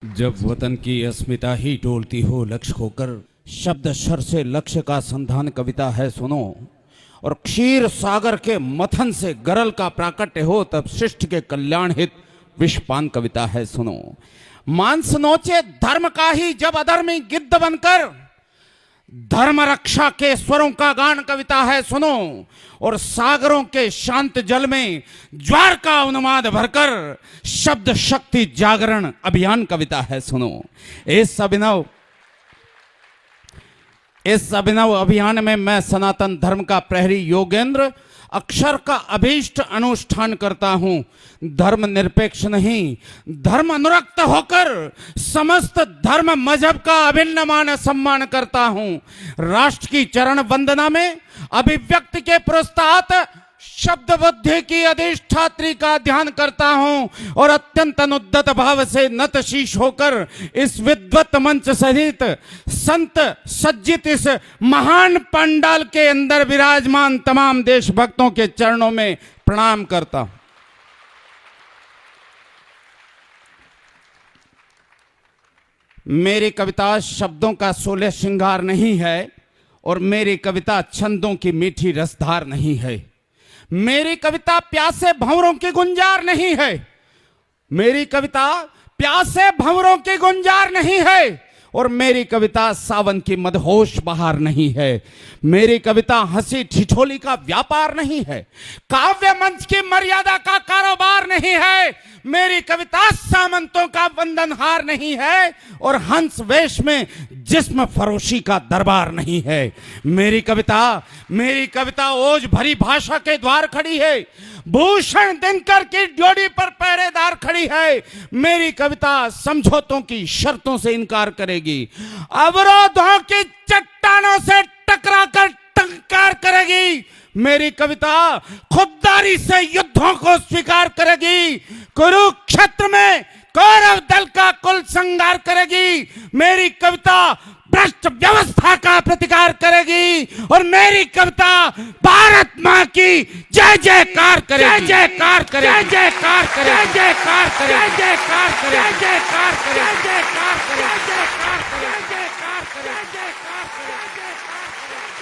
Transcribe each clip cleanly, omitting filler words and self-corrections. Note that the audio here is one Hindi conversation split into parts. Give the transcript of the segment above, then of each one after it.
जब वतन की अस्मिता ही डोलती हो लक्ष्य होकर, शब्द शर से लक्ष्य का संधान कविता है सुनो। और क्षीर सागर के मथन से गरल का प्राकट्य हो, तब शिष्ट के कल्याण हित विषपान कविता है सुनो। मांस नोचे धर्म का ही जब अधर्मी गिद्ध बनकर, धर्म रक्षा के स्वरों का गान कविता है सुनो। और सागरों के शांत जल में ज्वार का उन्माद भरकर, शब्द शक्ति जागरण अभियान कविता है सुनो। इस अभिनव अभियान में मैं सनातन धर्म का प्रहरी योगेंद्र अक्षर का अभीष्ट अनुष्ठान करता हूं। धर्म निरपेक्ष नहीं, धर्म अनुरक्त होकर समस्त धर्म मजहब का अभिन्न मान सम्मान करता हूं। राष्ट्र की चरण वंदना में अभिव्यक्ति के पुरस्तात शब्द बुद्धि की अधिष्ठात्री का ध्यान करता हूं। और अत्यंत अनुद्दत भाव से नत शीश होकर इस विद्वत मंच सहित संत सज्जित इस महान पंडाल के अंदर विराजमान तमाम देशभक्तों के चरणों में प्रणाम करता हूं। मेरी कविता शब्दों का सोलह श्रृंगार नहीं है, और मेरी कविता छंदों की मीठी रसधार नहीं है। मेरी कविता प्यासे भंवरों की गुंजार नहीं है। मेरी कविता प्यासे भंवरों की गुंजार नहीं है। और मेरी कविता सावन की मदहोश बहार नहीं है। मेरी कविता हंसी ठिठोली का व्यापार नहीं है। काव्य मंच की मर्यादा का कारोबार नहीं है। मेरी कविता सामंतों का वंदनहार नहीं है। और हंस वेश में जिस्म फरोशी का दरबार नहीं है। मेरी कविता ओज भरी भाषा के द्वार खड़ी है। भूषण दिनकर की ड्योढ़ी पर पहरेदार खड़ी है। मेरी कविता समझौतों की शर्तों से इनकार करेगी। अवरोधों की चट्टानों से टकराकर टंकार करेगी। मेरी कविता खुददारी से युद्धों को स्वीकार करेगी। कुरुक्षेत्र में कौरव दल का कुल संहार करेगी। मेरी कविता भ्रष्ट व्यवस्था का प्रतिकार करेगी। और मेरी कविता भारत मां की जय जयकार करेगी। जय जयकार करेगी। जय जयकार करेगी। जय जयकार करेगी। जय जयकार करेगी। जय जयकार करेगी। जय जयकार करेगी। जय जयकार करेगी। जय जयकार करेगी। जय जयकार करेगी।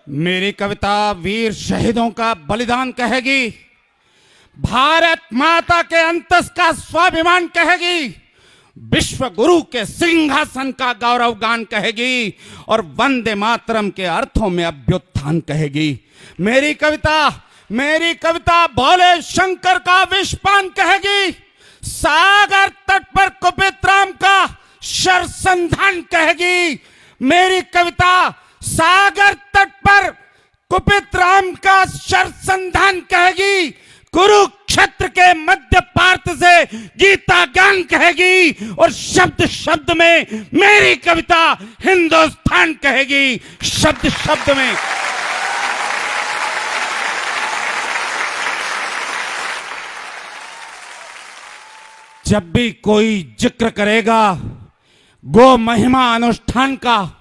मेरी कविता वीर शहीदों का बलिदान कहेगी। भारत माता के अंतस का स्वाभिमान कहेगी। विश्व गुरु के सिंहासन का गौरव गान कहेगी। और वंदे मातरम के अर्थों में अभ्युत्थान कहेगी। मेरी कविता भोले शंकर का विषपान कहेगी। सागर तट पर कुपित राम का शरसंधान कहेगी। मेरी कविता सागर तट पर कुपित राम का शरसंधान कहेगी। कुरुक्षेत्र के मध्य पार्थ से गीता गान कहेगी। और शब्द शब्द में मेरी कविता हिंदुस्तान कहेगी। शब्द शब्द में जब भी कोई जिक्र करेगा गो महिमा अनुष्ठान का,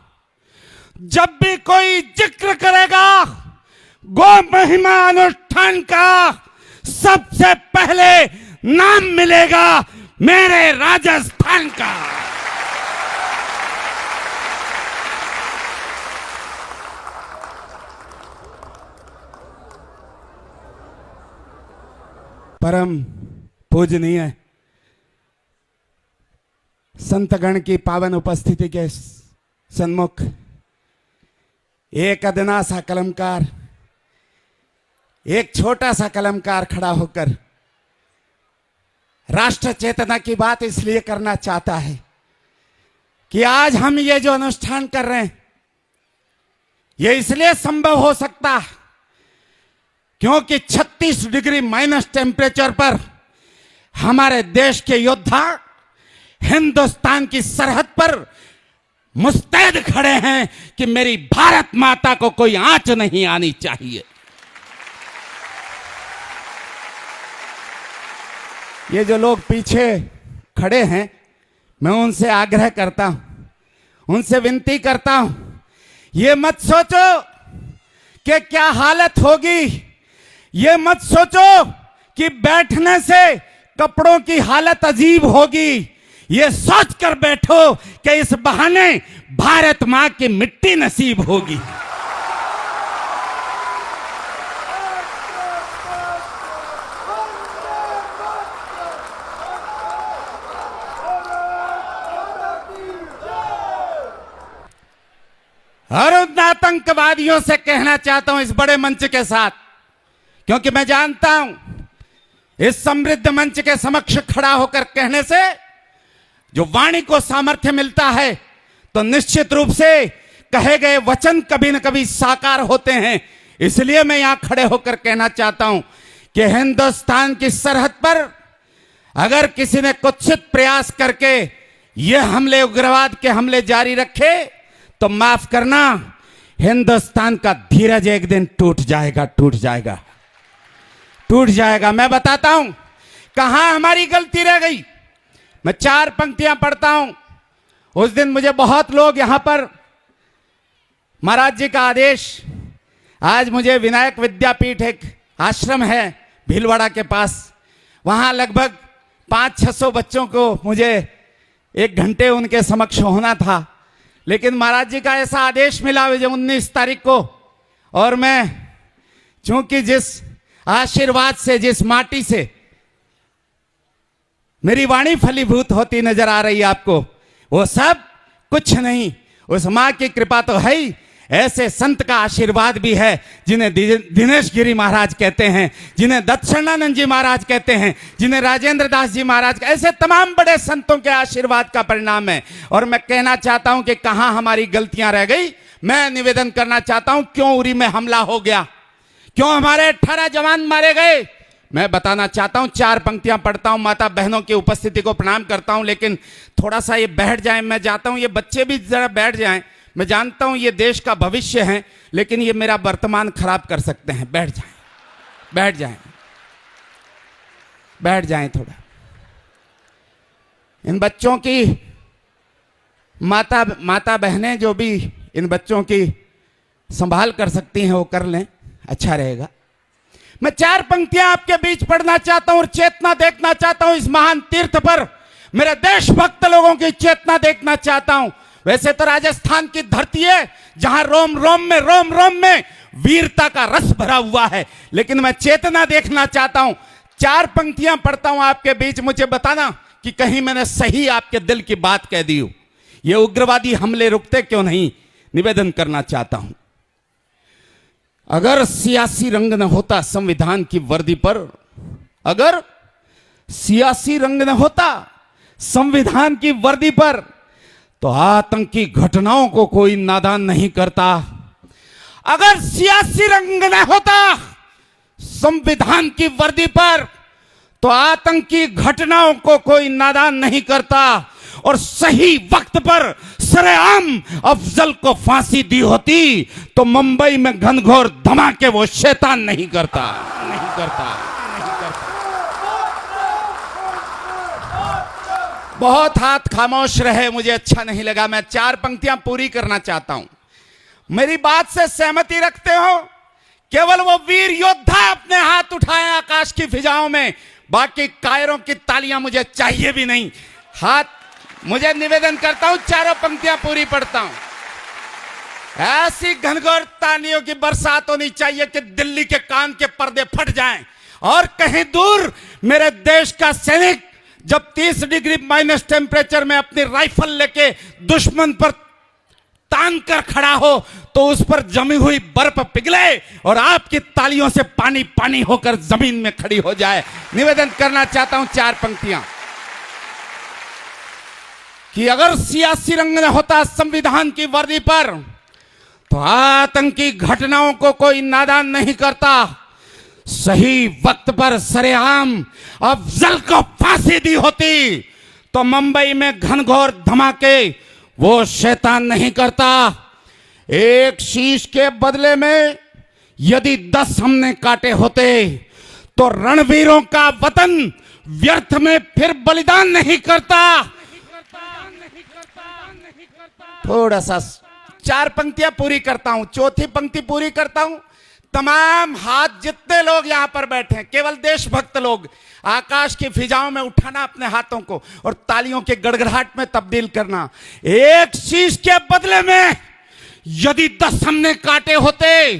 जब भी कोई जिक्र करेगा गो महिमा अनुष्ठान का, सबसे पहले नाम मिलेगा मेरे राजस्थान का। परम पूजनीय संतगण की पावन उपस्थिति के सन्मुख एक अदना सा कलमकार, एक छोटा सा कलमकार खड़ा होकर राष्ट्र चेतना की बात इसलिए करना चाहता है कि आज हम ये जो अनुष्ठान कर रहे हैं ये इसलिए संभव हो सकता क्योंकि 36 डिग्री माइनस टेम्परेचर पर हमारे देश के योद्धा हिंदुस्तान की सरहद पर मुस्तैद खड़े हैं कि मेरी भारत माता को कोई आंच नहीं आनी चाहिए। ये जो लोग पीछे खड़े हैं, मैं उनसे आग्रह करता हूं, उनसे विनती करता हूं, ये मत सोचो कि क्या हालत होगी, ये मत सोचो कि बैठने से कपड़ों की हालत अजीब होगी, ये सोच कर बैठो कि इस बहाने भारत मां की मिट्टी नसीब होगी। और उन आतंकवादियों से कहना चाहता हूं इस बड़े मंच के साथ, क्योंकि मैं जानता हूं इस समृद्ध मंच के समक्ष खड़ा होकर कहने से जो वाणी को सामर्थ्य मिलता है, तो निश्चित रूप से कहे गए वचन कभी न कभी साकार होते हैं। इसलिए मैं यहां खड़े होकर कहना चाहता हूं कि हिंदुस्तान की सरहद पर अगर किसी ने कुत्सित प्रयास करके ये हमले, उग्रवाद के हमले जारी रखे, तो माफ करना, हिंदुस्तान का धीरज एक दिन टूट जाएगा, टूट जाएगा, टूट जाएगा। मैं बताता हूं कहां हमारी गलती रह गई। मैं 4 पंक्तियां पढ़ता हूं। उस दिन मुझे बहुत लोग यहां पर, महाराज जी का आदेश, आज मुझे विनायक विद्यापीठ एक आश्रम है भीलवाड़ा के पास, वहां लगभग 500-600 बच्चों को मुझे 1 घंटे उनके समक्ष होना था, लेकिन महाराज जी का ऐसा आदेश मिला मुझे 19 तारीख को, और मैं चूंकि जिस आशीर्वाद से, जिस माटी से मेरी वाणी फलीभूत होती नजर आ रही है आपको, वो सब कुछ नहीं, उस मां की कृपा तो है ही, ऐसे संत का आशीर्वाद भी है जिन्हें दिनेश गिरी महाराज कहते हैं, जिन्हें दत्तशरणानंद जी महाराज कहते हैं, जिन्हें राजेंद्र दास जी महाराज, ऐसे तमाम बड़े संतों के आशीर्वाद का परिणाम है। और मैं कहना चाहता हूं कि कहां हमारी गलतियां रह गई। मैं निवेदन करना चाहता हूं क्यों उरी में हमला हो गया, क्यों हमारे 18 जवान मारे गए। मैं बताना चाहता हूं, 4 पंक्तियां पढ़ता हूं, माता बहनों की उपस्थिति को प्रणाम करता हूं, लेकिन थोड़ा सा ये बैठ जाएं, मैं चाहता हूं ये बच्चे भी जरा बैठ जाएं। मैं जानता हूं ये देश का भविष्य है, लेकिन ये मेरा वर्तमान खराब कर सकते हैं। बैठ जाएं, बैठ जाएं, बैठ जाएं थोड़ा। इन बच्चों की माता बहनें जो भी इन बच्चों की संभाल कर सकती हैं वो कर लें, अच्छा रहेगा। मैं 4 पंक्तियां आपके बीच पढ़ना चाहता हूं और चेतना देखना चाहता हूं इस महान तीर्थ पर, मेरे देशभक्त लोगों की चेतना देखना चाहता हूं। वैसे तो राजस्थान की धरती है जहां रोम रोम में वीरता का रस भरा हुआ है, लेकिन मैं चेतना देखना चाहता हूं। 4 पंक्तियां पढ़ता हूं आपके बीच, मुझे बताना कि कहीं मैंने सही आपके दिल की बात कह दी हो। ये उग्रवादी हमले रुकते क्यों नहीं, निवेदन करना चाहता हूं। अगर सियासी रंग न होता संविधान की वर्दी पर, अगर सियासी रंग न होता संविधान की वर्दी पर, तो आतंकी घटनाओं को कोई नादान नहीं करता। अगर सियासी रंग न होता संविधान की वर्दी पर, तो आतंकी घटनाओं को कोई नादान नहीं करता। और सही वक्त पर सरेआम अफजल को फांसी दी होती, तो मुंबई में घनघोर धमाके वो शैतान नहीं करता, नहीं करता, नहीं करता। बहुत हाथ खामोश रहे, मुझे अच्छा नहीं लगा। मैं 4 पंक्तियां पूरी करना चाहता हूं। मेरी बात से सहमति रखते हो? केवल वो वीर योद्धा अपने हाथ उठाए आकाश की फिजाओं में, बाकी कायरों की तालियां मुझे चाहिए भी नहीं। हाथ, मुझे निवेदन करता हूं 4 पंक्तियां पूरी पढ़ता हूं। ऐसी घनघोर तालियों की बरसात होनी चाहिए कि दिल्ली के कान के पर्दे फट जाएं, और कहीं दूर मेरे देश का सैनिक जब 30 डिग्री माइनस टेम्परेचर में अपनी राइफल लेके दुश्मन पर तान कर खड़ा हो, तो उस पर जमी हुई बर्फ पिघले और आपकी तालियों से पानी पानी होकर जमीन में खड़ी हो जाए। निवेदन करना चाहता हूं 4 पंक्तियां कि अगर सियासी रंग न होता संविधान की वर्दी पर, तो आतंकी घटनाओं को कोई नादान नहीं करता। सही वक्त पर सरेआम अफजल को फांसी दी होती, तो मुंबई में घनघोर धमाके वो शैतान नहीं करता। एक शीश के बदले में यदि 10 हमने काटे होते, तो रणवीरों का वतन व्यर्थ में फिर बलिदान नहीं करता। थोड़ा सा 4 पंक्तियां पूरी करता हूं, चौथी पंक्ति पूरी करता हूं। तमाम हाथ जितने लोग यहां पर बैठे हैं, केवल देशभक्त लोग, आकाश की फिजाओं में उठाना अपने हाथों को और तालियों के गड़गड़ाहट में तब्दील करना। एक शीश के बदले में यदि 10 हमने काटे होते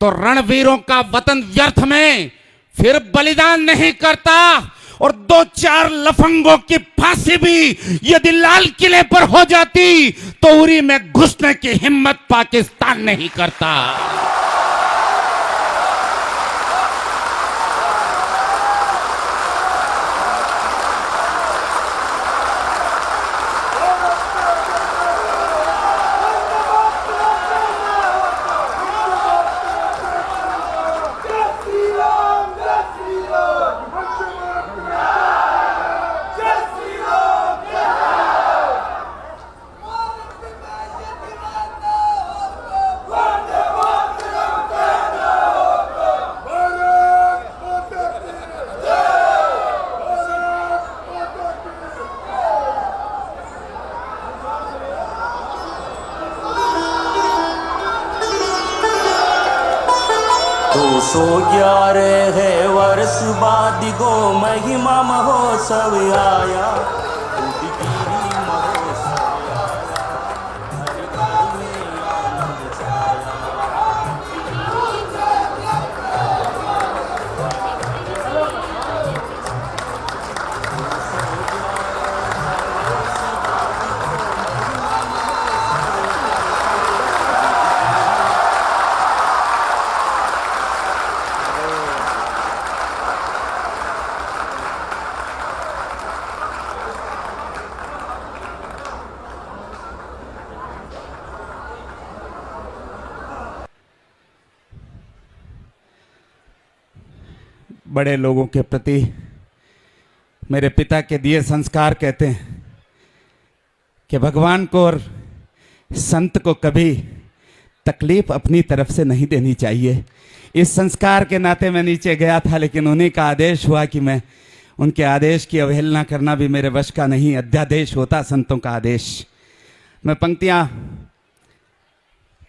तो रणवीरों का वतन व्यर्थ में फिर बलिदान नहीं करता, और 2-4 लफंगों की फांसी भी यदि लाल किले पर हो जाती तो उरी में घुसने की हिम्मत पाकिस्तान नहीं करता। दो 211 है वर्ष बाद गो महिमा महोत्सव आया। बड़े लोगों के प्रति मेरे पिता के दिए संस्कार कहते हैं कि भगवान को और संत को कभी तकलीफ अपनी तरफ से नहीं देनी चाहिए। इस संस्कार के नाते मैं नीचे गया था, लेकिन उन्हीं का आदेश हुआ कि मैं उनके आदेश की अवहेलना करना भी मेरे वश का नहीं। अध्यादेश होता संतों का आदेश। मैं पंक्तियां,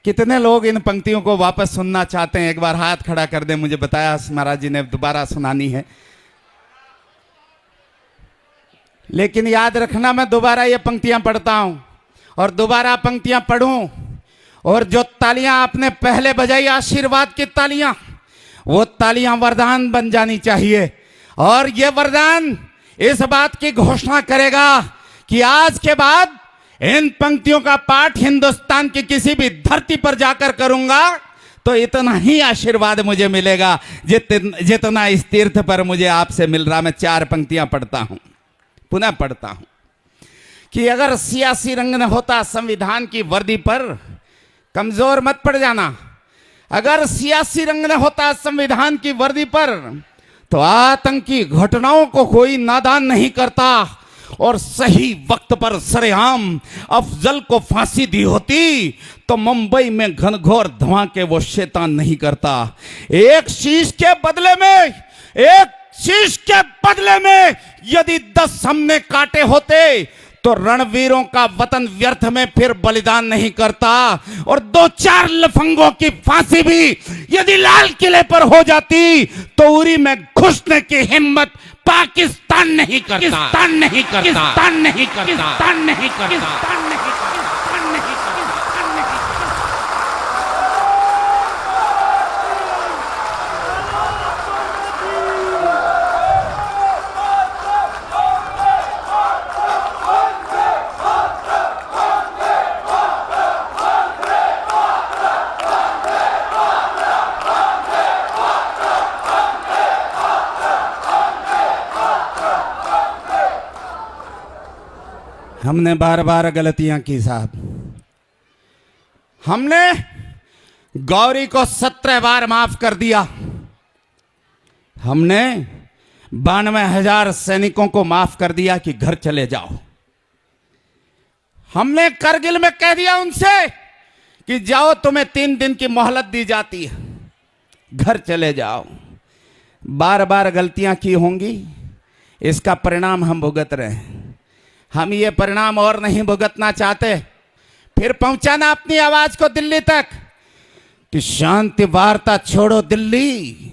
कितने लोग इन पंक्तियों को वापस सुनना चाहते हैं? एक बार हाथ खड़ा कर दें। मुझे बताया महाराज जी ने दोबारा सुनानी है, लेकिन याद रखना मैं दोबारा ये पंक्तियां पढ़ता हूं और दोबारा पंक्तियां पढ़ूं, और जो तालियां आपने पहले बजाई आशीर्वाद की तालियां, वो तालियां वरदान बन जानी चाहिए। और ये वरदान इस बात की घोषणा करेगा कि आज के बाद इन पंक्तियों का पाठ हिंदुस्तान की किसी भी धरती पर जाकर करूंगा तो इतना ही आशीर्वाद मुझे मिलेगा जितना इस तीर्थ पर मुझे आपसे मिल रहा। मैं 4 पंक्तियां पढ़ता हूं, पुनः पढ़ता हूं कि अगर सियासी रंग न होता संविधान की वर्दी पर, कमजोर मत पड़ जाना, अगर सियासी रंग न होता संविधान की वर्दी पर तो आतंकी घटनाओं को कोई नादान नहीं करता, और सही वक्त पर सरेआम अफजल को फांसी दी होती तो मुंबई में घनघोर धमाके वो शैतान नहीं करता। एक शीश के बदले में, एक शीश के बदले में यदि 10 हमने काटे होते तो रणवीरों का वतन व्यर्थ में फिर बलिदान नहीं करता, और 2-4 लफंगों की फांसी भी यदि लाल किले पर हो जाती तो उरी में घुसने की हिम्मत पाकिस्तान नहीं करता। पाकिस्तान नहीं करता। पाकिस्तान नहीं करता। पाकिस्तान नहीं करता। पाकिस्तान नहीं करता। हमने बार गलतियां की साहब। हमने गौरी को 17 बार माफ कर दिया। हमने 92,000 सैनिकों को माफ कर दिया कि घर चले जाओ। हमने करगिल में कह दिया उनसे कि जाओ, तुम्हें 3 दिन की मोहलत दी जाती है, घर चले जाओ। बार गलतियां की होंगी, इसका परिणाम हम भुगत रहे हैं। हम ये परिणाम और नहीं भुगतना चाहते। फिर पहुंचाना अपनी आवाज को दिल्ली तक कि शांति वार्ता छोड़ो दिल्ली,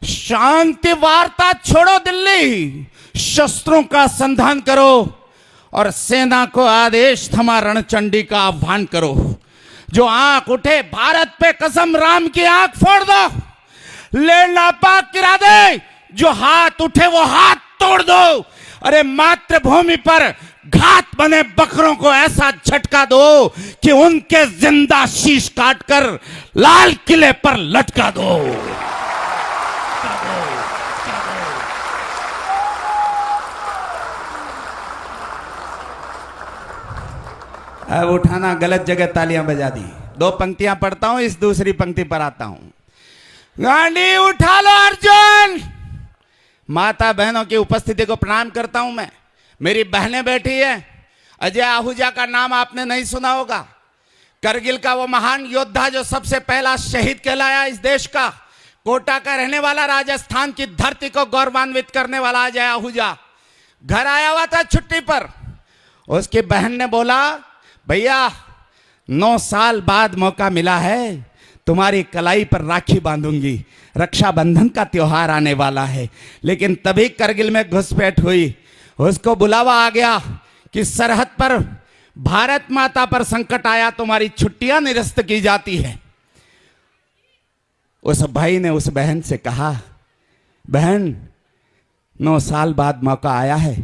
शांति वार्ता छोड़ो दिल्ली, शस्त्रों का संधान करो और सेना को आदेश थमा रणचंडी का आह्वान करो। जो आंख उठे भारत पे कसम राम की आंख फोड़ दो, ले नापाक गिरा दे, जो हाथ उठे वो हाथ तोड़ दो। अरे मातृभूमि पर घात बने बकरों को ऐसा झटका दो कि उनके जिंदा शीश काटकर लाल किले पर लटका दो। अब उठाना गलत जगह तालियां बजा दी। दो पंक्तियां पढ़ता हूं, इस दूसरी पंक्ति पर आता हूं। गांडी उठा लो अर्जुन। माता बहनों की उपस्थिति को प्रणाम करता हूं मैं। मेरी बहनें बैठी है। अजय आहूजा का नाम आपने नहीं सुना होगा। करगिल का वो महान योद्धा जो सबसे पहला शहीद कहलाया इस देश का, कोटा का रहने वाला, राजस्थान की धरती को गौरवान्वित करने वाला अजय आहूजा घर आया हुआ था छुट्टी पर। उसकी बहन ने बोला, भैया 9 साल बाद मौका मिला है, तुम्हारी कलाई पर राखी बांधूंगी, रक्षाबंधन का त्योहार आने वाला है। लेकिन तभी करगिल में घुसपैठ हुई। उसको बुलावा आ गया कि सरहद पर भारत माता पर संकट आया, तुम्हारी छुट्टियां निरस्त की जाती है। उस भाई ने उस बहन से कहा, बहन 9 साल बाद मौका आया है,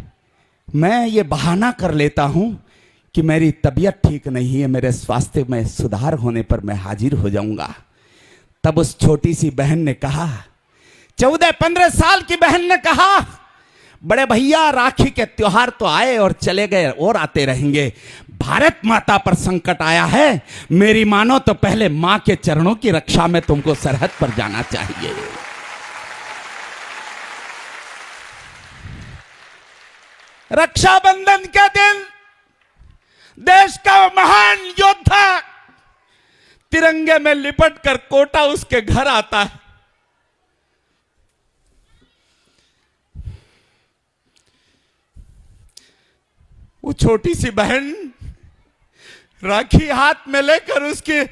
मैं ये बहाना कर लेता हूं कि मेरी तबीयत ठीक नहीं है, मेरे स्वास्थ्य में सुधार होने पर मैं हाजिर हो जाऊंगा। तब उस छोटी सी बहन ने कहा, 14-15 साल की बहन ने कहा, बड़े भैया राखी के त्योहार तो आए और चले गए और आते रहेंगे, भारत माता पर संकट आया है, मेरी मानो तो पहले मां के चरणों की रक्षा में तुमको सरहद पर जाना चाहिए। रक्षाबंधन के दिन देश का महान योद्धा तिरंगे में लिपट कर कोटा उसके घर आता है। वो छोटी सी बहन राखी हाथ में लेकर उसके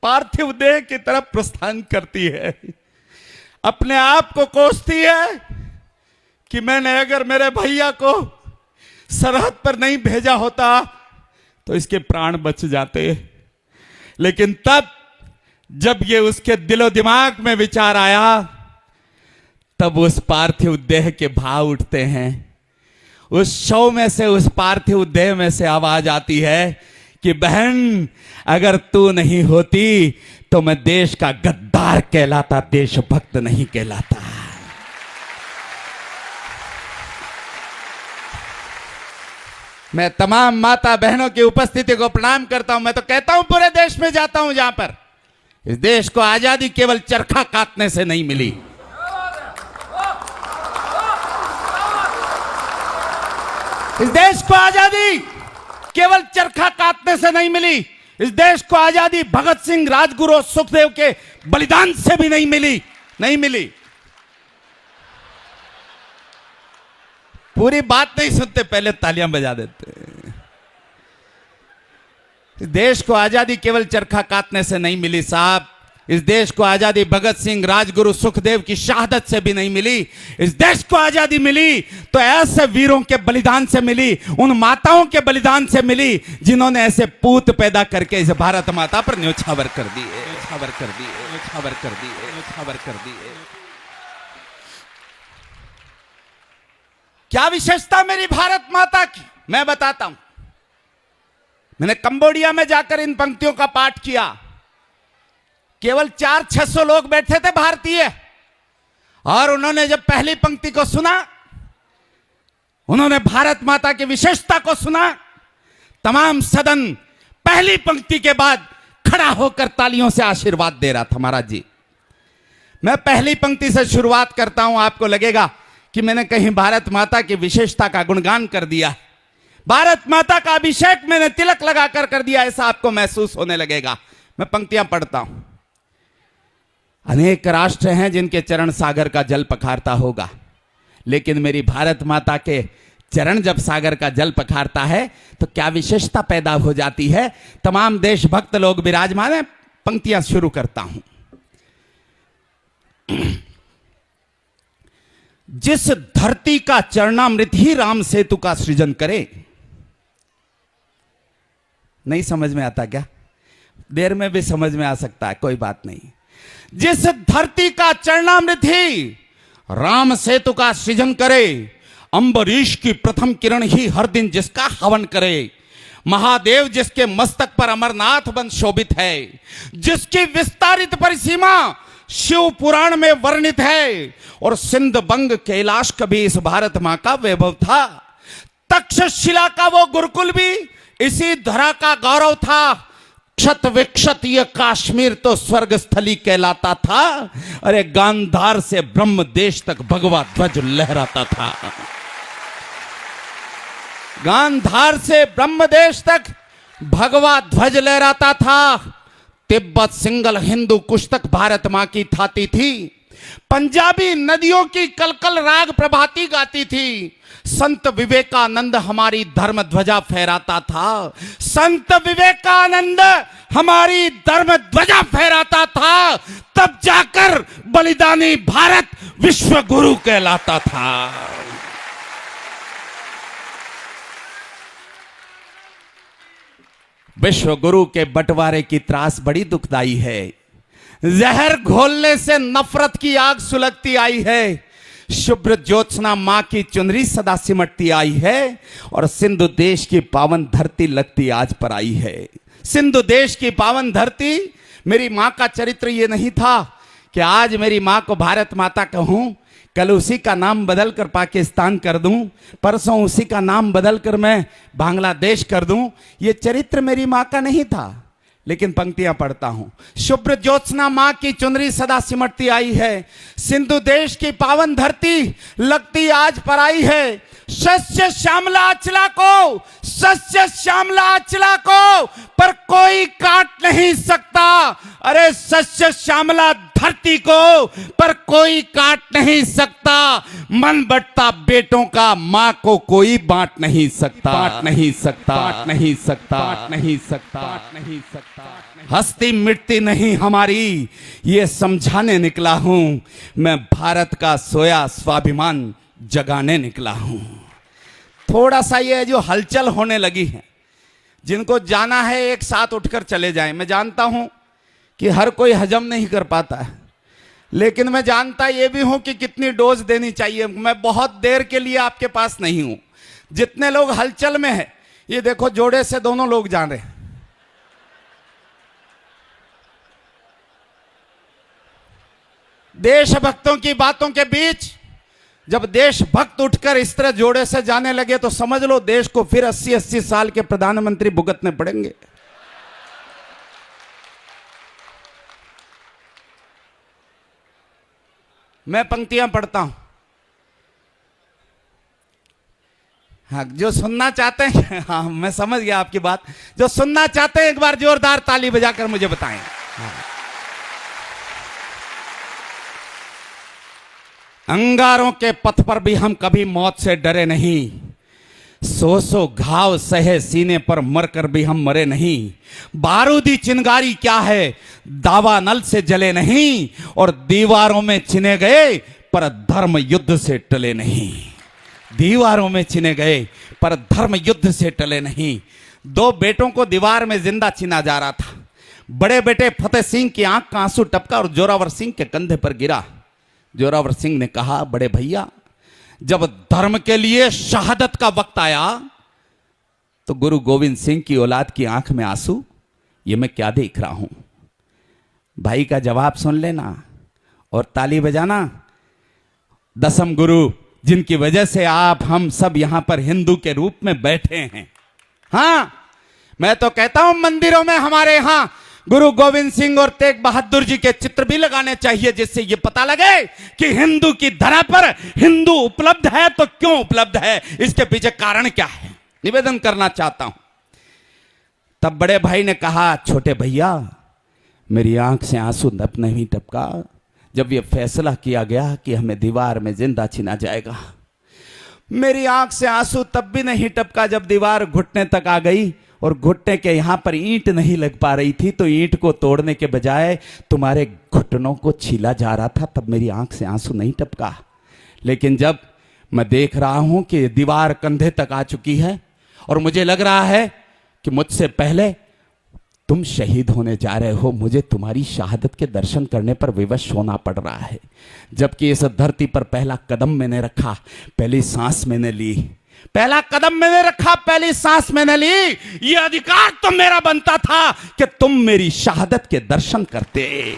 पार्थिव देह की तरफ प्रस्थान करती है। अपने आप को कोसती है कि मैंने अगर मेरे भैया को सरहद पर नहीं भेजा होता तो इसके प्राण बच जाते। लेकिन तब जब ये उसके दिलो दिमाग में विचार आया, तब उस पार्थिव देह के भाव उठते हैं। उस शव में से, उस पार्थिव देह में से आवाज आती है कि बहन अगर तू नहीं होती तो मैं देश का गद्दार कहलाता, देशभक्त नहीं कहलाता। मैं तमाम माता बहनों की उपस्थिति को प्रणाम करता हूं। मैं तो कहता हूं पूरे देश में जाता हूं जहां पर इस देश को आजादी केवल चरखा काटने से नहीं मिली। इस देश को आजादी केवल चरखा काटने से नहीं मिली। इस देश को आजादी भगत सिंह, राजगुरु, सुखदेव के बलिदान से भी नहीं मिली। पूरी बात नहीं सुनते, पहले तालियां बजा देते। इस देश को आजादी केवल चरखा काटने से नहीं मिली साहब। इस देश को आजादी भगत सिंह, राजगुरु, सुखदेव की शहादत से भी नहीं मिली। इस देश को आजादी मिली तो ऐसे वीरों के बलिदान से मिली, उन माताओं के बलिदान से मिली जिन्होंने ऐसे पूत पैदा करके इस भारत माता पर न्योछावर कर दिए। क्या विशेषता मेरी भारत माता की, मैं बताता हूं। मैंने कंबोडिया में जाकर इन पंक्तियों का पाठ किया। केवल 400-600 लोग बैठे थे भारतीय, और उन्होंने जब पहली पंक्ति को सुना, उन्होंने भारत माता की विशेषता को सुना, तमाम सदन पहली पंक्ति के बाद खड़ा होकर तालियों से आशीर्वाद दे रहा था। महाराज जी, मैं पहली पंक्ति से शुरुआत करता हूं, आपको लगेगा कि मैंने कहीं भारत माता की विशेषता का गुणगान कर दिया, भारत माता का अभिषेक मैंने तिलक लगाकर कर दिया, ऐसा आपको महसूस होने लगेगा। मैं पंक्तियां पढ़ता हूं। अनेक राष्ट्र हैं जिनके चरण सागर का जल पखारता होगा, लेकिन मेरी भारत माता के चरण जब सागर का जल पखारता है तो क्या विशेषता पैदा हो जाती है। तमाम देशभक्त लोग विराजमान हैं, पंक्तियां शुरू करता हूं। जिस धरती का चरणामृत ही राम सेतु का सृजन करे। नहीं समझ में आता क्या? देर में भी समझ में आ सकता है, कोई बात नहीं। जिस धरती का चरणामृत ही राम सेतु का सृजन करे, अंबरीश की प्रथम किरण ही हर दिन जिसका हवन करे, महादेव जिसके मस्तक पर अमरनाथ बन शोभित है, जिसकी विस्तारित परिसीमा शिव पुराण में वर्णित है, और सिंध बंग कैलाश कभी इस भारत मां का वैभव था। तक्षशिला का वो गुरुकुल भी इसी धरा का गौरव था। क्षत विक्षत ये काश्मीर तो स्वर्ग स्थली कहलाता था। अरे गांधार से ब्रह्म देश तक भगवा ध्वज लहराता था। गांधार से ब्रह्म देश तक भगवा ध्वज लहराता था। तिब्बत सिंगल हिंदू कुश तक भारत मां की थाती थी। पंजाबी नदियों की कलकल राग प्रभाती गाती थी। संत विवेकानंद हमारी धर्म ध्वजा फहराता था। संत विवेकानंद हमारी धर्म ध्वजा फहराता था। तब जाकर बलिदानी भारत विश्व गुरु कहलाता था। विश्व गुरु के बंटवारे की त्रास बड़ी दुखदाई है। जहर घोलने से नफरत की आग सुलगती आई है। शुभ्र ज्योत्सना मां की चुनरी सदा सिमटती आई है, और सिंधु देश की पावन धरती लगती आज पर आई है। सिंधु देश की पावन धरती, मेरी मां का चरित्र ये नहीं था कि आज मेरी मां को भारत माता कहूं, कल उसी का नाम बदलकर पाकिस्तान कर दूं, परसों उसी का नाम बदलकर मैं बांग्लादेश कर दूं। ये चरित्र मेरी मां का नहीं था। लेकिन पंक्तियां पढ़ता हूं। शुभ्र ज्योत्सना मां की चुनरी सदा सिमटती आई है। सिंधु देश की पावन धरती लगती आज पर आई है। सस्य श्यामला अचला को, सस्य श्यामला अचला को पर कोई काट नहीं सकता। अरे सस्य श्यामला धरती को पर कोई काट नहीं सकता। मन बंटता बेटों का, मां को कोई बांट नहीं सकता। बांट नहीं सकता, बांट नहीं सकता, बांट नहीं सकता, बांट नहीं सकता। हस्ती मिटती नहीं हमारी, ये समझाने निकला हूं। मैं भारत का सोया स्वाभिमान जगाने निकला हूं। थोड़ा सा ये जो हलचल होने लगी है, जिनको जाना है एक साथ उठकर चले जाएं। मैं जानता हूं कि हर कोई हजम नहीं कर पाता है, लेकिन मैं जानता ये भी हूं कि कितनी डोज देनी चाहिए। मैं बहुत देर के लिए आपके पास नहीं हूं। जितने लोग हलचल में हैं, ये देखो जोड़े से दोनों लोग जा रहे हैं। देशभक्तों की बातों के बीच जब देशभक्त उठकर इस तरह जोड़े से जाने लगे तो समझ लो देश को फिर 80-80 साल के प्रधानमंत्री भुगतने पड़ेंगे। मैं पंक्तियां पढ़ता हूं। हाँ, जो सुनना चाहते हैं, हाँ मैं समझ गया आपकी बात। जो सुनना चाहते हैं एक बार जोरदार ताली बजाकर मुझे बताएं। हाँ। अंगारों के पथ पर भी हम कभी मौत से डरे नहीं। 100 घाव सहे सीने पर मरकर भी हम मरे नहीं। बारूदी चिंगारी क्या है, दावा नल से जले नहीं। और दीवारों में चिने गए पर धर्म युद्ध से टले नहीं। दीवारों में चिने गए पर धर्म युद्ध से टले नहीं। 2 बेटों को दीवार में जिंदा चिना जा रहा था। बड़े बेटे फतेह सिंह की आंख का आंसू टपका और जोरावर सिंह के कंधे पर गिरा। जोरावर सिंह ने कहा, बड़े भैया, जब धर्म के लिए शहादत का वक्त आया तो गुरु गोविंद सिंह की औलाद की आंख में आंसू, ये मैं क्या देख रहा हूं। भाई का जवाब सुन लेना और ताली बजाना। 10वें गुरु जिनकी वजह से आप हम सब यहां पर हिंदू के रूप में बैठे हैं। हां, मैं तो कहता हूं मंदिरों में हमारे यहां गुरु गोविंद सिंह और तेग बहादुर जी के चित्र भी लगाने चाहिए, जिससे यह पता लगे कि हिंदू की धरा पर हिंदू उपलब्ध है तो क्यों उपलब्ध है, इसके पीछे कारण क्या है। निवेदन करना चाहता हूं। तब बड़े भाई ने कहा, छोटे भैया, मेरी आंख से आंसू नहीं टपका, जब यह फैसला किया गया कि हमें दीवार में जिंदा चीना जाएगा, मेरी आंख से आंसू तब भी नहीं टपका जब दीवार घुटने तक आ गई और घुटने के यहां पर ईंट नहीं लग पा रही थी, तो ईंट को तोड़ने के बजाय तुम्हारे घुटनों को छीला जा रहा था, तब मेरी आंख से आंसू नहीं टपका। लेकिन जब मैं देख रहा हूं कि दीवार कंधे तक आ चुकी है और मुझे लग रहा है कि मुझसे पहले तुम शहीद होने जा रहे हो, मुझे तुम्हारी शहादत के दर्शन करने पर विवश होना पड़ रहा है। जबकि इस धरती पर पहला कदम मैंने रखा, पहली सांस मैंने ली, पहला कदम मैंने रखा, पहली सांस मैंने ली, यह अधिकार तो मेरा बनता था कि तुम मेरी शहादत के दर्शन करते।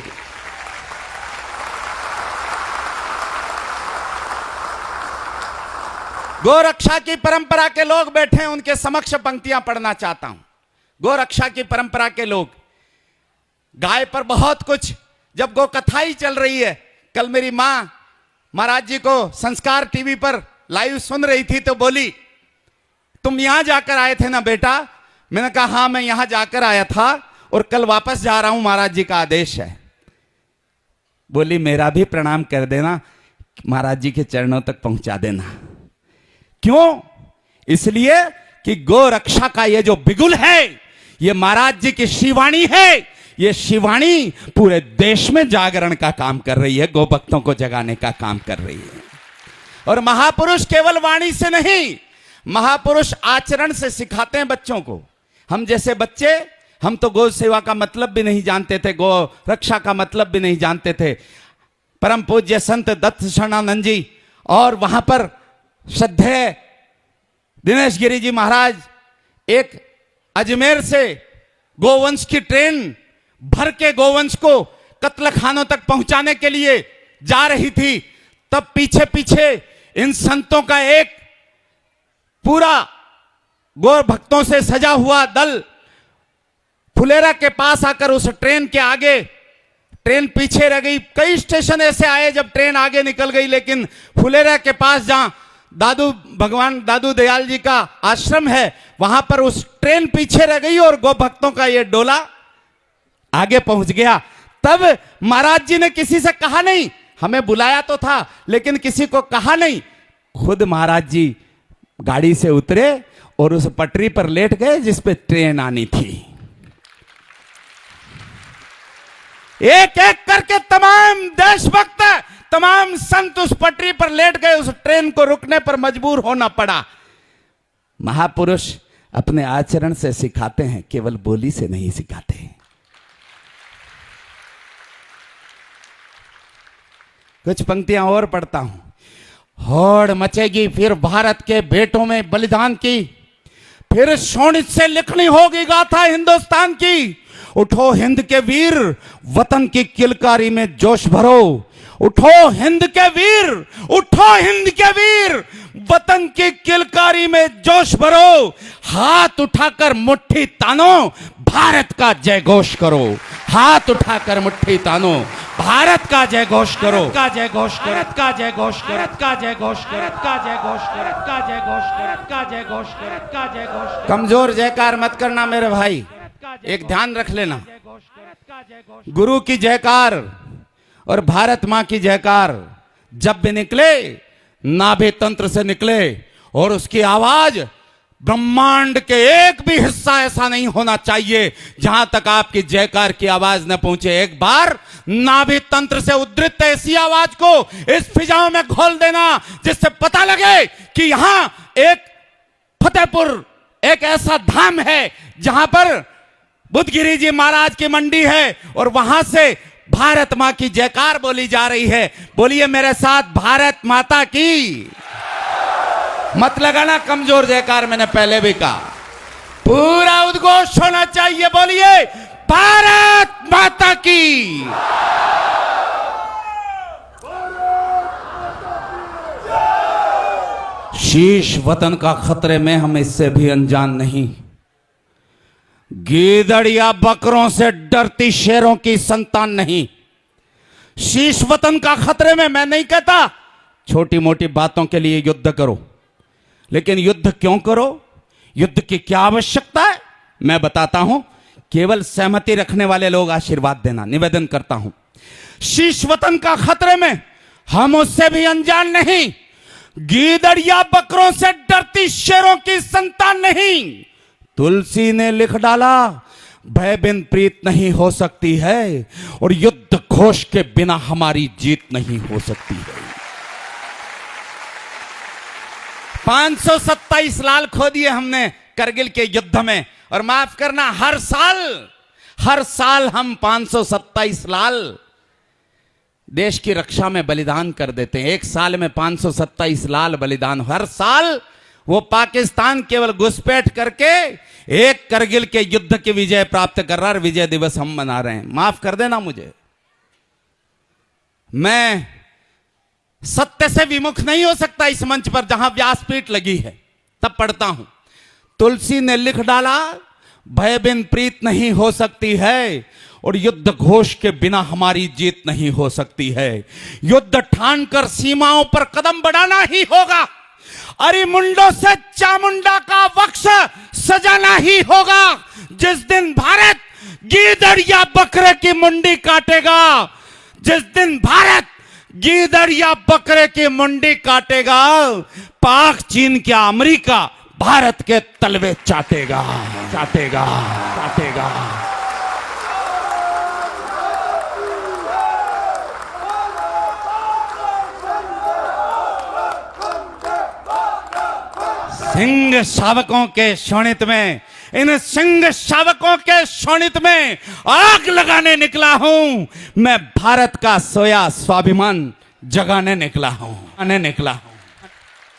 गोरक्षा की परंपरा के लोग बैठे हैं, उनके समक्ष पंक्तियां पढ़ना चाहता हूं। गोरक्षा की परंपरा के लोग, गाय पर बहुत कुछ, जब गो कथाई चल रही है, कल मेरी मां महाराज जी को संस्कार टीवी पर लाइव सुन रही थी तो बोली, तुम यहां जाकर आए थे ना बेटा? मैंने कहा हां, मैं यहां जाकर आया था और कल वापस जा रहा हूं, महाराज जी का आदेश है। बोली मेरा भी प्रणाम कर देना, महाराज जी के चरणों तक पहुंचा देना। क्यों? इसलिए कि गो रक्षा का ये जो बिगुल है, ये महाराज जी की शिवाणी है। ये शिवाणी पूरे देश में जागरण का काम कर रही है, गो भक्तों को जगाने का काम कर रही है। और महापुरुष केवल वाणी से नहीं, महापुरुष आचरण से सिखाते हैं बच्चों को। हम जैसे बच्चे, हम तो गौ सेवा का मतलब भी नहीं जानते थे, गौ रक्षा का मतलब भी नहीं जानते थे। परम पूज्य संत दत्त शरणानंद जी और वहां पर श्रद्धेय दिनेश गिरी जी महाराज एक अजमेर से गोवंश की ट्रेन भर के गोवंश को कत्ल खानों तक पहुंचाने के लिए जा रही थी, तब पीछे पीछे इन संतों का एक पूरा गौर भक्तों से सजा हुआ दल फुलेरा के पास आकर उस ट्रेन के आगे, ट्रेन पीछे रह गई। कई स्टेशन ऐसे आए जब ट्रेन आगे निकल गई, लेकिन फुलेरा के पास जहां भगवान दादू दयाल जी का आश्रम है, वहां पर उस ट्रेन पीछे रह गई और गौ भक्तों का यह डोला आगे पहुंच गया। तब महाराज जी ने किसी से कहा नहीं, हमें बुलाया तो था लेकिन किसी को कहा नहीं, खुद महाराज जी गाड़ी से उतरे और उस पटरी पर लेट गए जिस पे ट्रेन आनी थी। एक एक करके तमाम देशभक्त, तमाम संत उस पटरी पर लेट गए, उस ट्रेन को रुकने पर मजबूर होना पड़ा। महापुरुष अपने आचरण से सिखाते हैं, केवल बोली से नहीं सिखाते। कुछ पंक्तियां और पढ़ता हूं। होड़ मचेगी फिर भारत के बेटों में बलिदान की, फिर शोणित से लिखनी होगी गाथा हिंदुस्तान की। उठो हिंद के वीर, वतन की किलकारी में जोश भरो। उठो हिंद के वीर, उठो हिंद के वीर, वतन की किलकारी में जोश भरो। हाथ उठाकर मुट्ठी तानो, भारत का जय घोष करो। हाथ उठाकर मुट्ठी तानो, भारत का जय घोष करो। का जय घोष करो, का जय घोष करो, का जय घोष करो, का जय घोष करो, का जय घोष करो, का जय घोष करो, का जय घोष। कमजोर जयकार मत करना मेरे भाई, एक ध्यान रख लेना। गुरु की जयकार और भारत मां की जयकार जब भी निकले, नाभि तंत्र से निकले और उसकी आवाज ब्रह्मांड के एक भी हिस्सा ऐसा नहीं होना चाहिए जहां तक आपकी जयकार की आवाज न पहुंचे। एक बार नाभि तंत्र से उद्धृत ऐसी आवाज को इस फिजाओं में घोल देना जिससे पता लगे कि यहां एक फतेहपुर एक ऐसा धाम है जहां पर बुद्धगिरी जी महाराज की मंडी है और वहां से भारत मां की जयकार बोली जा रही है। बोलिए मेरे साथ, भारत माता की। मत लगाना कमजोर जयकार, मैंने पहले भी कहा, पूरा उद्घोष होना चाहिए। बोलिए भारत माता की। शीश वतन का खतरे में, हम इससे भी अनजान नहीं। गीदड़ या बकरों से डरती शेरों की संतान नहीं। शीश वतन का खतरे में, मैं नहीं कहता छोटी मोटी बातों के लिए युद्ध करो, लेकिन युद्ध क्यों करो, युद्ध की क्या आवश्यकता है, मैं बताता हूं। केवल सहमति रखने वाले लोग आशीर्वाद देना, निवेदन करता हूं। शीश वतन का खतरे में, हम उससे भी अनजान नहीं। गीदड़िया बकरों से डरती शेरों की संतान नहीं। तुलसी ने लिख डाला, भय बिन प्रीत नहीं हो सकती है, और युद्ध घोष के बिना हमारी जीत नहीं हो सकती है। 527 लाल खो दिए हमने करगिल के युद्ध में, और माफ करना, हर साल हम 527 लाल देश की रक्षा में बलिदान कर देते हैं। एक साल में 527 लाल बलिदान। हर साल वो पाकिस्तान केवल घुसपैठ करके एक करगिल के युद्ध की विजय प्राप्त कर रहा है। विजय दिवस हम मना रहे हैं। माफ कर देना मुझे, मैं सत्य से विमुख नहीं हो सकता इस मंच पर जहां व्यासपीठ लगी है। तब पढ़ता हूं, तुलसी ने लिख डाला, भय बिन प्रीत नहीं हो सकती है, और युद्ध घोष के बिना हमारी जीत नहीं हो सकती है। युद्ध ठान कर सीमाओं पर कदम बढ़ाना ही होगा। अरे मुंडों से चामुंडा का वक्ष सजाना ही होगा। जिस दिन भारत गीदड़ बकरे की मुंडी काटेगा, जिस दिन भारत गीदड़ बकरे की मुंडी काटेगा, पाक, चीन क्या अमेरिका भारत के तलवे चाटेगा, चाटेगा, चाटेगा। सिंह शावकों के शोणित में, इन सिंह शावकों के शोणित में आग लगाने निकला हूं। मैं भारत का सोया स्वाभिमान जगाने निकला हूं,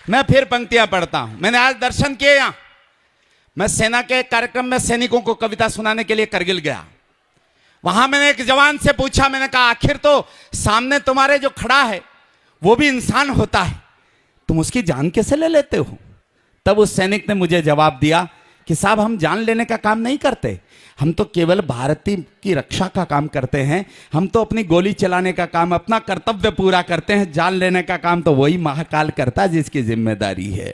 मैं फिर पंक्तियां पढ़ता हूं। मैंने आज दर्शन किए यहां। मैं सेना के कार्यक्रम में सैनिकों को कविता सुनाने के लिए करगिल गया। वहां मैंने एक जवान से पूछा, मैंने कहा, आखिर तो सामने तुम्हारे जो खड़ा है वो भी इंसान होता है, तुम उसकी जान कैसे ले लेते हो? तब उस सैनिक ने मुझे जवाब दिया कि साहब, हम जान लेने का काम नहीं करते, हम तो केवल भारतीय की रक्षा का काम करते हैं। हम तो अपनी गोली चलाने का काम, अपना कर्तव्य पूरा करते हैं। जान लेने का काम तो वही महाकाल करता है जिसकी जिम्मेदारी है।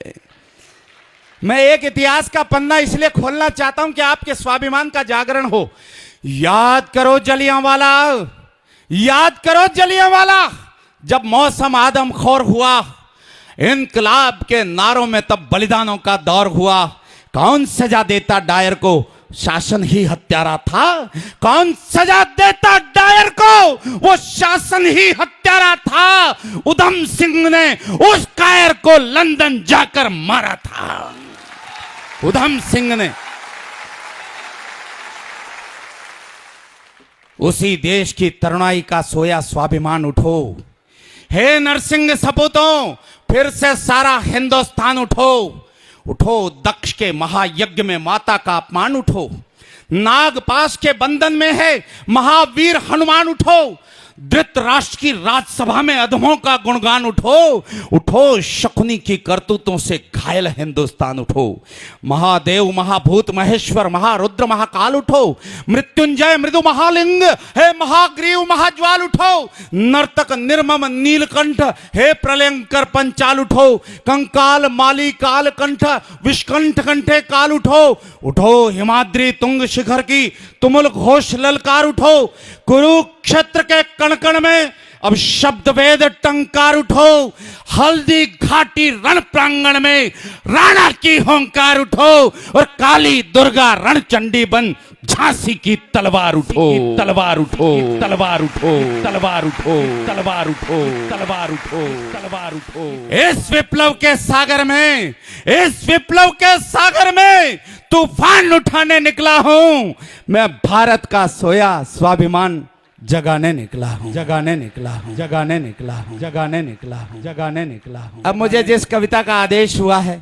मैं एक इतिहास का पन्ना इसलिए खोलना चाहता हूं कि आपके स्वाभिमान का जागरण हो। याद करो जलियांवाला, याद करो जलियांवाला। जब मौसम आदमखोर हुआ, इनकलाब के नारों में तब बलिदानों का दौर हुआ। कौन सजा देता डायर को, शासन ही हत्यारा था। कौन सजा देता डायर को, वो शासन ही हत्यारा था। उधम सिंह ने उस कायर को लंदन जाकर मारा था। उधम सिंह ने उसी देश की तरुणाई का सोया स्वाभिमान उठो। हे नरसिंह सपूतों, फिर से सारा हिंदुस्तान उठो। उठो, दक्ष के महायज्ञ में माता का अपमान उठो। नागपाश के बंधन में है महावीर हनुमान उठो। धृतराष्ट्र की राजसभा में अधमों का गुणगान उठो। उठो, शकुनी की करतूतों से घायल हिंदुस्तान उठो। महादेव, महाभूत, महेश्वर, महारुद्र, महाकाल उठो। मृत्युंजय, मृदु महालिंग, हे महाग्रीव, महाज्वाल उठो। नर्तक निर्मम नीलकंठ, हे प्रलयंकर पंचाल उठो। कंकाल माली काल कंठ, विष्कंठ कंठे काल उठो। उठो, हिमाद्री तुंग शिखर की तुमुल घोष ललकार उठो। कुरुक्षेत्र के कण कण में अब शब्द वेद टंकार उठो। हल्दी घाटी रण प्रांगण में राणा की होंकार उठो। और काली दुर्गा रणचंडी बन झांसी की तलवार उठो, तलवार उठो, तलवार उठो, तलवार उठो, तलवार उठो, तलवार उठो, तलवार उठो। इस विप्लव के सागर में, इस विप्लव के सागर में तूफान उठाने निकला हूं। मैं भारत का सोया स्वाभिमान जगाने निकला हूं, जगाने निकला हूं, जगाने निकला हूं, जगाने निकला हूं, जगाने निकला हूं। अब मुझे जिस कविता का आदेश हुआ है,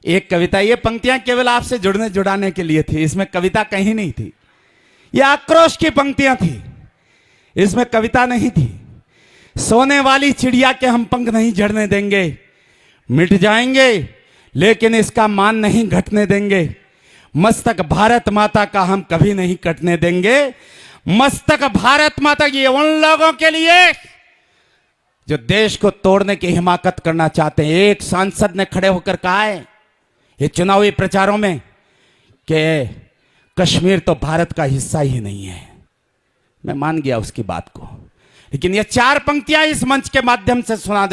एक कविता, ये पंक्तियां केवल आपसे जुड़ाने के लिए थी। इसमें कविता कहीं नहीं थी। ये आक्रोश की पंक्तियां थी, इसमें कविता नहीं थी। सोने वाली चिड़िया के हम पंख नहीं झड़ने देंगे। मिट जाएंगे लेकिन इसका मान नहीं घटने देंगे। मस्तक भारत माता का हम कभी नहीं कटने देंगे। मस्तक भारत माता की उन लोगों के लिए जो देश को तोड़ने की हिमाकत करना चाहते हैं। एक सांसद ने खड़े होकर कहा है ये चुनावी प्रचारों में कि कश्मीर तो भारत का हिस्सा ही नहीं है। मैं मान गया उसकी बात को, लेकिन ये 4 पंक्तियां इस मंच के माध्यम से सुना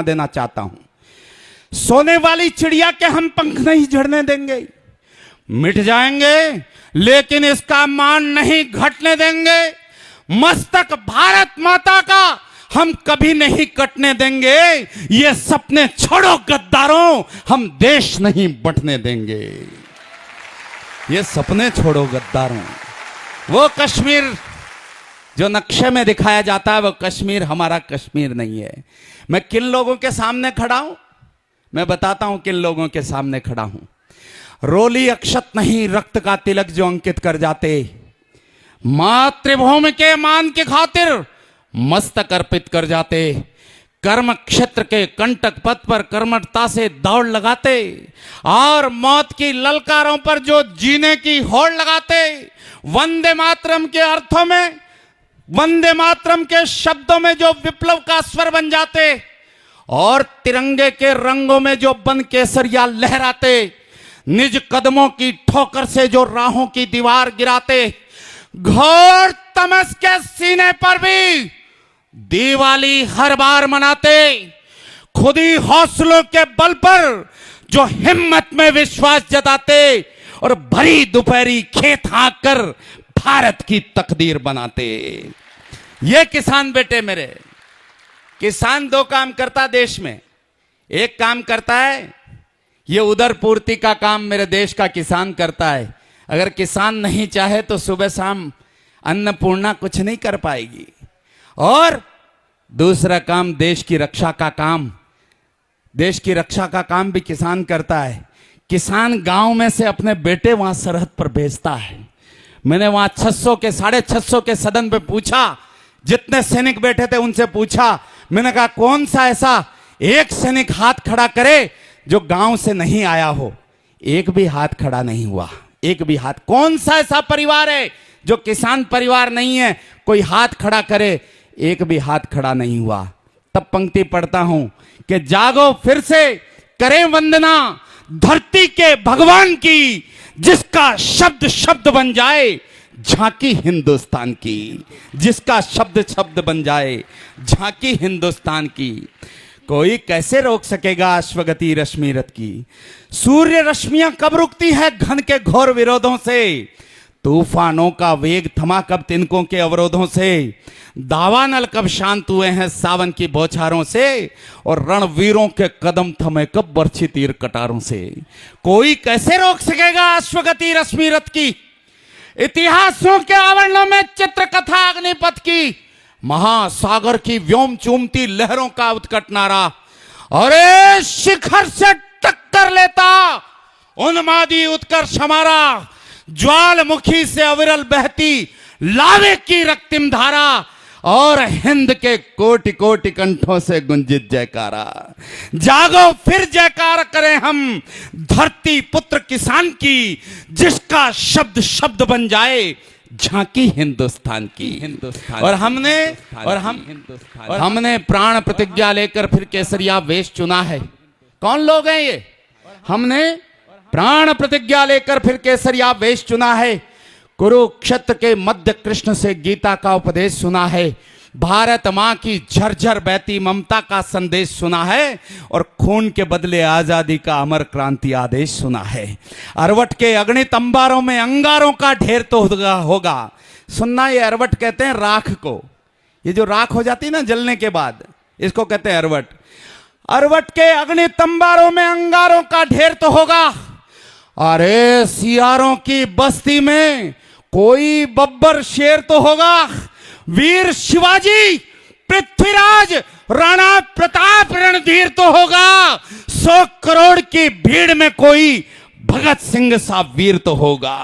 देना चाहता हूं। सोने वाली चिड़िया के हम पंख नहीं झड़ने देंगे, मिट जाएंगे लेकिन इसका मान नहीं घटने देंगे। मस्तक भारत माता का हम कभी नहीं कटने देंगे। ये सपने छोड़ो गद्दारों, हम देश नहीं बंटने देंगे। ये सपने छोड़ो गद्दारों। वो कश्मीर जो नक्शे में दिखाया जाता है, वो कश्मीर हमारा कश्मीर नहीं है। मैं किन लोगों के सामने खड़ा हूं, मैं बताता हूं किन लोगों के सामने खड़ा हूं। रोली अक्षत नहीं, रक्त का तिलक जो अंकित कर जाते, मातृभूमि के मान की खातिर मस्तक अर्पित कर जाते, कर्म क्षेत्र के कंटक पथ पर कर्मठता से दौड़ लगाते और मौत की ललकारों पर जो जीने की होड़ लगाते, वंदे मातरम के अर्थों में, वंदे मातरम के शब्दों में जो विप्लव का स्वर बन जाते और तिरंगे के रंगों में जो बन केसरिया लहराते, निज कदमों की ठोकर से जो राहों की दीवार गिराते, घोर तमस के सीने पर भी दिवाली हर बार मनाते, खुदी हौसलों के बल पर जो हिम्मत में विश्वास जताते और भरी दोपहरी खेत हाँक कर भारत की तकदीर बनाते। ये किसान बेटे मेरे, किसान 2 काम करता देश में। एक काम करता है ये उदर पूर्ति का काम मेरे देश का किसान करता है। अगर किसान नहीं चाहे तो सुबह शाम अन्नपूर्णा कुछ नहीं कर पाएगी। और दूसरा काम देश की रक्षा का काम, देश की रक्षा का काम भी किसान करता है। किसान गांव में से अपने बेटे वहां सरहद पर भेजता है। मैंने वहां 600 के 650 के सदन पे पूछा, जितने सैनिक बैठे थे उनसे पूछा, मैंने कहा कौन सा ऐसा एक सैनिक हाथ खड़ा करे जो गांव से नहीं आया हो। एक भी हाथ खड़ा नहीं हुआ, एक भी हाथ। कौन सा ऐसा परिवार है जो किसान परिवार नहीं है, कोई हाथ खड़ा करे? एक भी हाथ खड़ा नहीं हुआ। तब पंक्ति पढ़ता हूं कि जागो फिर से करें वंदना धरती के भगवान की, जिसका शब्द शब्द बन जाए झांकी हिंदुस्तान की, जिसका शब्द शब्द बन जाए झांकी हिंदुस्तान की। कोई कैसे रोक सकेगा अश्वगति रश्मि रथ की? सूर्य रश्मियां कब रुकती है घन के घोर विरोधों से? तूफानों का वेग थमा कब तिनकों के अवरोधों से? दावानल कब शांत हुए हैं सावन की बौछारों से? और रणवीरों के कदम थमे कब बरछी तीर कटारों से? कोई कैसे रोक सकेगा अश्वगति रश्मि रथ की? इतिहासों के आवरणों में चित्रकथा अग्निपथ की, महासागर की व्योम चूमती लहरों का उत्कट नारा, अरे शिखर से टक्कर लेता उन्मादी उत्कर्ष हमारा, ज्वालमुखी से अविरल बहती लावे की रक्तिम धारा, और हिंद के कोटि कोटि कंठों से गुंजित जयकारा। जागो फिर जयकार करें हम धरती पुत्र किसान की, जिसका शब्द शब्द बन जाए झांकी हिंदुस्तान की। हिंदुस्तान और हमने प्राण प्रतिज्ञा लेकर फिर केसरिया वेश चुना है। कौन लोग हैं ये? हमने प्राण प्रतिज्ञा लेकर फिर केसरिया वेश चुना है। कुरुक्षेत्र के मध्य कृष्ण से गीता का उपदेश सुना है। भारत मां की झरझर बहती ममता का संदेश सुना है और खून के बदले आजादी का अमर क्रांति आदेश सुना है। अरवट के अगणित अंबारों में अंगारों का ढेर तो होगा। सुनना, ये अरवट कहते हैं राख को। ये जो राख हो जाती है ना जलने के बाद, इसको कहते हैं अरवट। अरवट के अगणित अंबारों में अंगारों का ढेर तो होगा। अरे सियारों की बस्ती में कोई बब्बर शेर तो होगा। वीर शिवाजी, पृथ्वीराज, राणा प्रताप रणधीर तो होगा। 100 करोड़ की भीड़ में कोई भगत सिंह सा वीर तो होगा।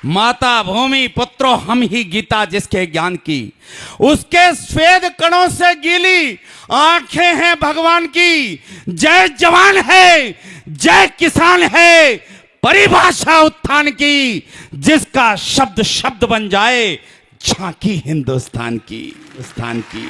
माता भूमि पुत्रो हम ही गीता जिसके ज्ञान की, उसके स्वेद कणों से गीली आंखें हैं भगवान की। जय जवान है, जय किसान है, परिभाषा उत्थान की, जिसका शब्द शब्द बन जाए झांकी हिंदुस्तान की। स्थान की।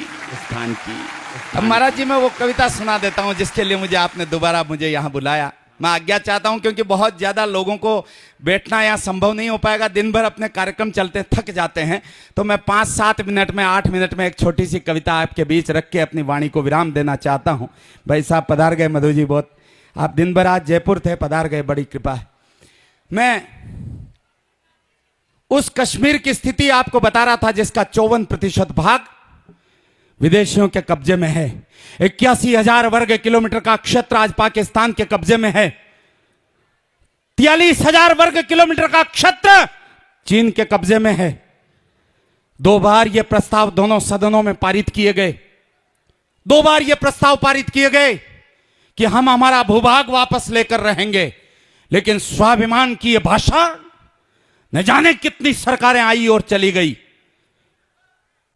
अब महाराज जी मैं वो कविता सुना देता हूं जिसके लिए मुझे आपने दोबारा मुझे यहां बुलाया। मैं आज्ञा चाहता हूं, क्योंकि बहुत ज्यादा लोगों को बैठना यहाँ संभव नहीं हो पाएगा। दिन भर अपने कार्यक्रम चलते थक जाते हैं। तो मैं 5-7 मिनट में, 8 मिनट में एक छोटी सी कविता आपके बीच रख के अपनी वाणी को विराम देना चाहता हूं। भाई साहब पधार गए, मधु जी बहुत, आप दिन भर आज जयपुर थे, पधार गए, बड़ी कृपा है। मैं उस कश्मीर की स्थिति आपको बता रहा था जिसका 54% भाग विदेशियों के कब्जे में है। 81,000 वर्ग किलोमीटर का क्षेत्र आज पाकिस्तान के कब्जे में है। 43,000 वर्ग किलोमीटर का क्षेत्र चीन के कब्जे में है। 2 बार यह प्रस्ताव दोनों सदनों में पारित किए गए। 2 बार यह प्रस्ताव पारित किए गए कि हम हमारा भूभाग वापस लेकर रहेंगे, लेकिन स्वाभिमान की यह भाषा न जाने कितनी सरकारें आई और चली गई,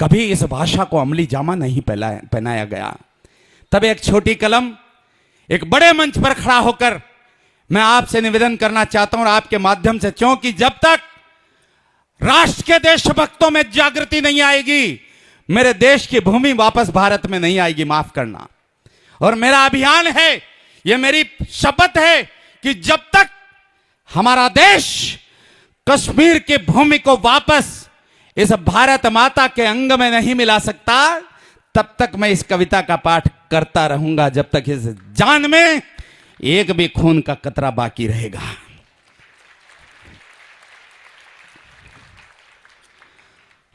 कभी इस भाषा को अमली जामा नहीं पहनाया गया। तब एक छोटी कलम एक बड़े मंच पर खड़ा होकर मैं आपसे निवेदन करना चाहता हूं और आपके माध्यम से, क्योंकि जब तक राष्ट्र के देशभक्तों में जागृति नहीं आएगी, मेरे देश की भूमि वापस भारत में नहीं आएगी, माफ करना। और मेरा अभियान है, यह मेरी शपथ है कि जब तक हमारा देश कश्मीर की भूमि को वापस इस भारत माता के अंग में नहीं मिला सकता, तब तक मैं इस कविता का पाठ करता रहूंगा, जब तक इस जान में एक भी खून का कतरा बाकी रहेगा।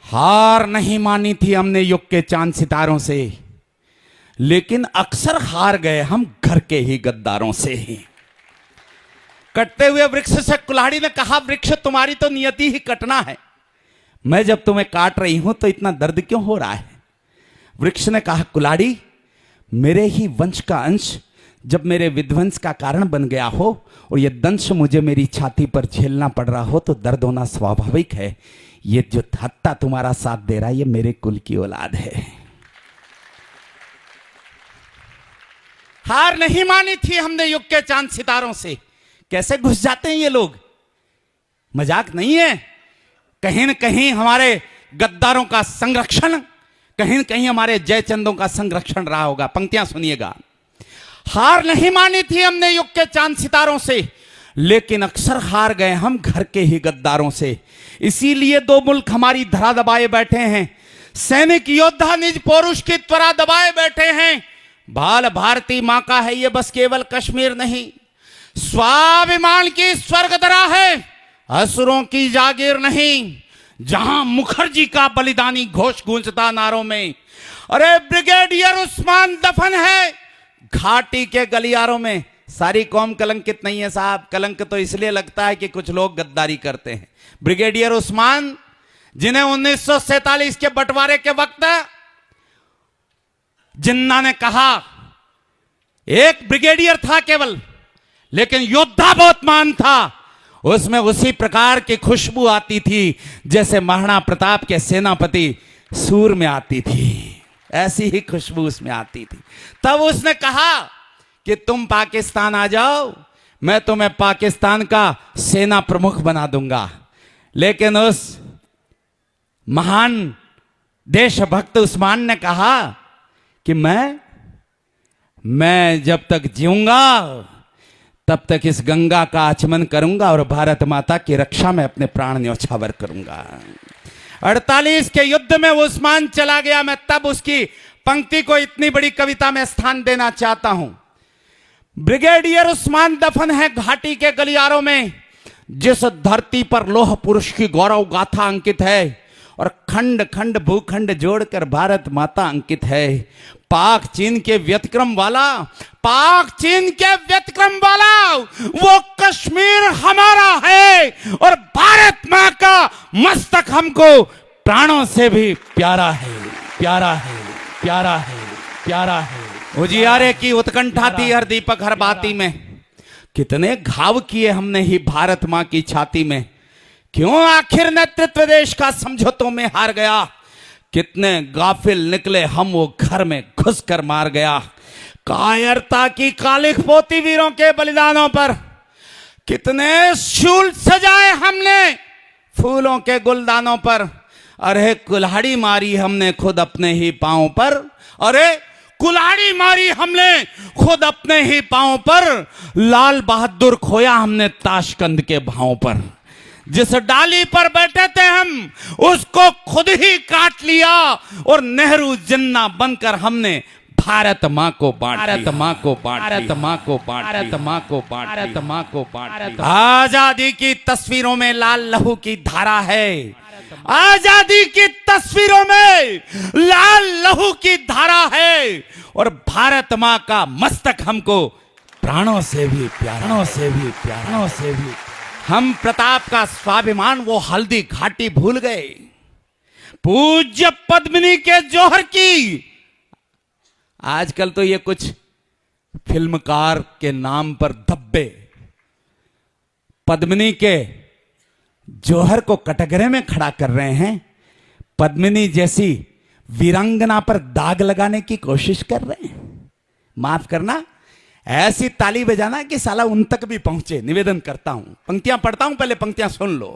हार नहीं मानी थी हमने युग के चांद सितारों से, लेकिन अक्सर हार गए हम घर के ही गद्दारों से। कटते हुए वृक्ष से कुल्हाड़ी ने कहा, वृक्ष तुम्हारी तो नियति ही कटना है, मैं जब तुम्हें काट रही हूं तो इतना दर्द क्यों हो रहा है। वृक्ष ने कहा, कुल्हाड़ी मेरे ही वंश का अंश जब मेरे विध्वंस का कारण बन गया हो और यह दंश मुझे मेरी छाती पर झेलना पड़ रहा हो तो दर्द होना स्वाभाविक है। ये जो हत्ता तुम्हारा साथ दे रहा है, ये मेरे कुल की औलाद है। हार नहीं मानी थी हमने युग के चांद सितारों से। कैसे घुस जाते हैं ये लोग, मजाक नहीं है। कहीं न कहीं हमारे गद्दारों का संरक्षण, कहीं न कहीं हमारे जयचंदों का संरक्षण रहा होगा। पंक्तियां सुनिएगा। हार नहीं मानी थी हमने युग के चांद सितारों से, लेकिन अक्सर हार गए हम घर के ही गद्दारों से। इसीलिए 2 मुल्क हमारी धरा दबाए बैठे हैं, सैनिक योद्धा निज पौरुष की त्वरा दबाए बैठे हैं। बाल भारती मां का है ये बस केवल कश्मीर नहीं, स्वाभिमान की स्वर्गधरा है, असुरों की जागीर नहीं। जहां मुखर्जी का बलिदानी घोष गूंजता नारों में, अरे ब्रिगेडियर उस्मान दफन है घाटी के गलियारों में। सारी कौम कलंकित नहीं है साहब, कलंक तो इसलिए लगता है कि कुछ लोग गद्दारी करते हैं। ब्रिगेडियर उस्मान, जिन्हें 1947 के बंटवारे के वक्त जिन्ना ने कहा, एक ब्रिगेडियर था केवल, लेकिन योद्धा बहुत महान था। उसमें उसी प्रकार की खुशबू आती थी जैसे महाराणा प्रताप के सेनापति सूर में आती थी, ऐसी ही खुशबू उसमें आती थी। तब उसने कहा कि तुम पाकिस्तान आ जाओ, मैं तुम्हें पाकिस्तान का सेना प्रमुख बना दूंगा। लेकिन उस महान देशभक्त उस्मान ने कहा कि मैं जब तक जीऊंगा तब तक इस गंगा का आचमन करूंगा और भारत माता की रक्षा में अपने प्राण न्यौछावर करूंगा। 48 के युद्ध में वो उस्मान चला गया। मैं तब उसकी पंक्ति को इतनी बड़ी कविता में स्थान देना चाहता हूं। ब्रिगेडियर उस्मान दफन है घाटी के गलियारों में, जिस धरती पर लौह पुरुष की गौरव गाथा अंकित है और खंड खंड भूखंड जोड़कर भारत माता अंकित है। पाक चीन के व्यतिक्रम वाला, पाक चीन के व्यतिक्रम वाला वो कश्मीर हमारा है और भारत मां का मस्तक हमको प्राणों से भी प्यारा है, प्यारा है, प्यारा है, प्यारा है। उजियारे की उत्कंठा थी हर दीपक हर बाती में, कितने घाव किए हमने ही भारत मां की छाती में। क्यों आखिर नेतृत्व देश का समझौतों में हार गया, कितने गाफिल निकले हम वो घर में घुसकर मार गया। कायरता की कालिख पोती वीरों के बलिदानों पर, कितने शूल सजाए हमने फूलों के गुलदानों पर। अरे कुल्हाड़ी मारी हमने खुद अपने ही पांव पर, अरे कुल्हाड़ी मारी हमने खुद अपने ही पांव पर, लाल बहादुर खोया हमने ताशकंद के भाव पर। जिस डाली पर बैठे थे हम उसको खुद ही काट लिया, और नेहरू जिन्ना बनकर हमने भारत माँ को बांट, भारत माँ को बांट, भारत माँ को बांट, भारत माँ को बांट, भारत माँ को बांट। आजादी की तस्वीरों में लाल लहू की धारा है, आजादी की तस्वीरों में लाल लहू की धारा है, और भारत माँ का मस्तक हमको प्राणों से भी प्यारा, प्राणों से भी प्यारा, प्राणों से भी। हम प्रताप का स्वाभिमान वो हल्दी घाटी भूल गए, पूज्य पद्मिनी के जौहर की। आजकल तो ये कुछ फिल्मकार के नाम पर धब्बे पद्मिनी के जौहर को कटघरे में खड़ा कर रहे हैं, पद्मिनी जैसी वीरांगना पर दाग लगाने की कोशिश कर रहे हैं। माफ करना, ऐसी ताली बजाना कि साला उन तक भी पहुंचे। निवेदन करता हूं, पंक्तियां पढ़ता हूं, पहले पंक्तियां सुन लो।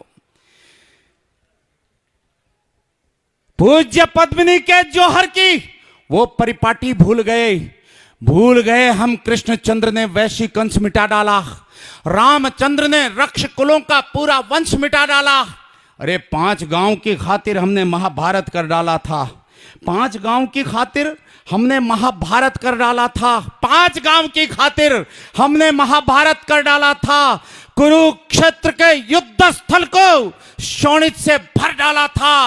पूज्य पद्मिनी के जौहर की वो परिपाटी भूल गए, भूल गए हम कृष्णचंद्र ने वैशी कंस मिटा डाला, रामचंद्र ने रक्ष कुलों का पूरा वंश मिटा डाला। अरे 5 गांव की खातिर हमने महाभारत कर डाला था, 5 गांव की खातिर हमने महाभारत कर डाला था, 5 गांव की खातिर हमने महाभारत कर डाला था। कुरुक्षेत्र के युद्ध स्थल को शोणित से भर डाला था।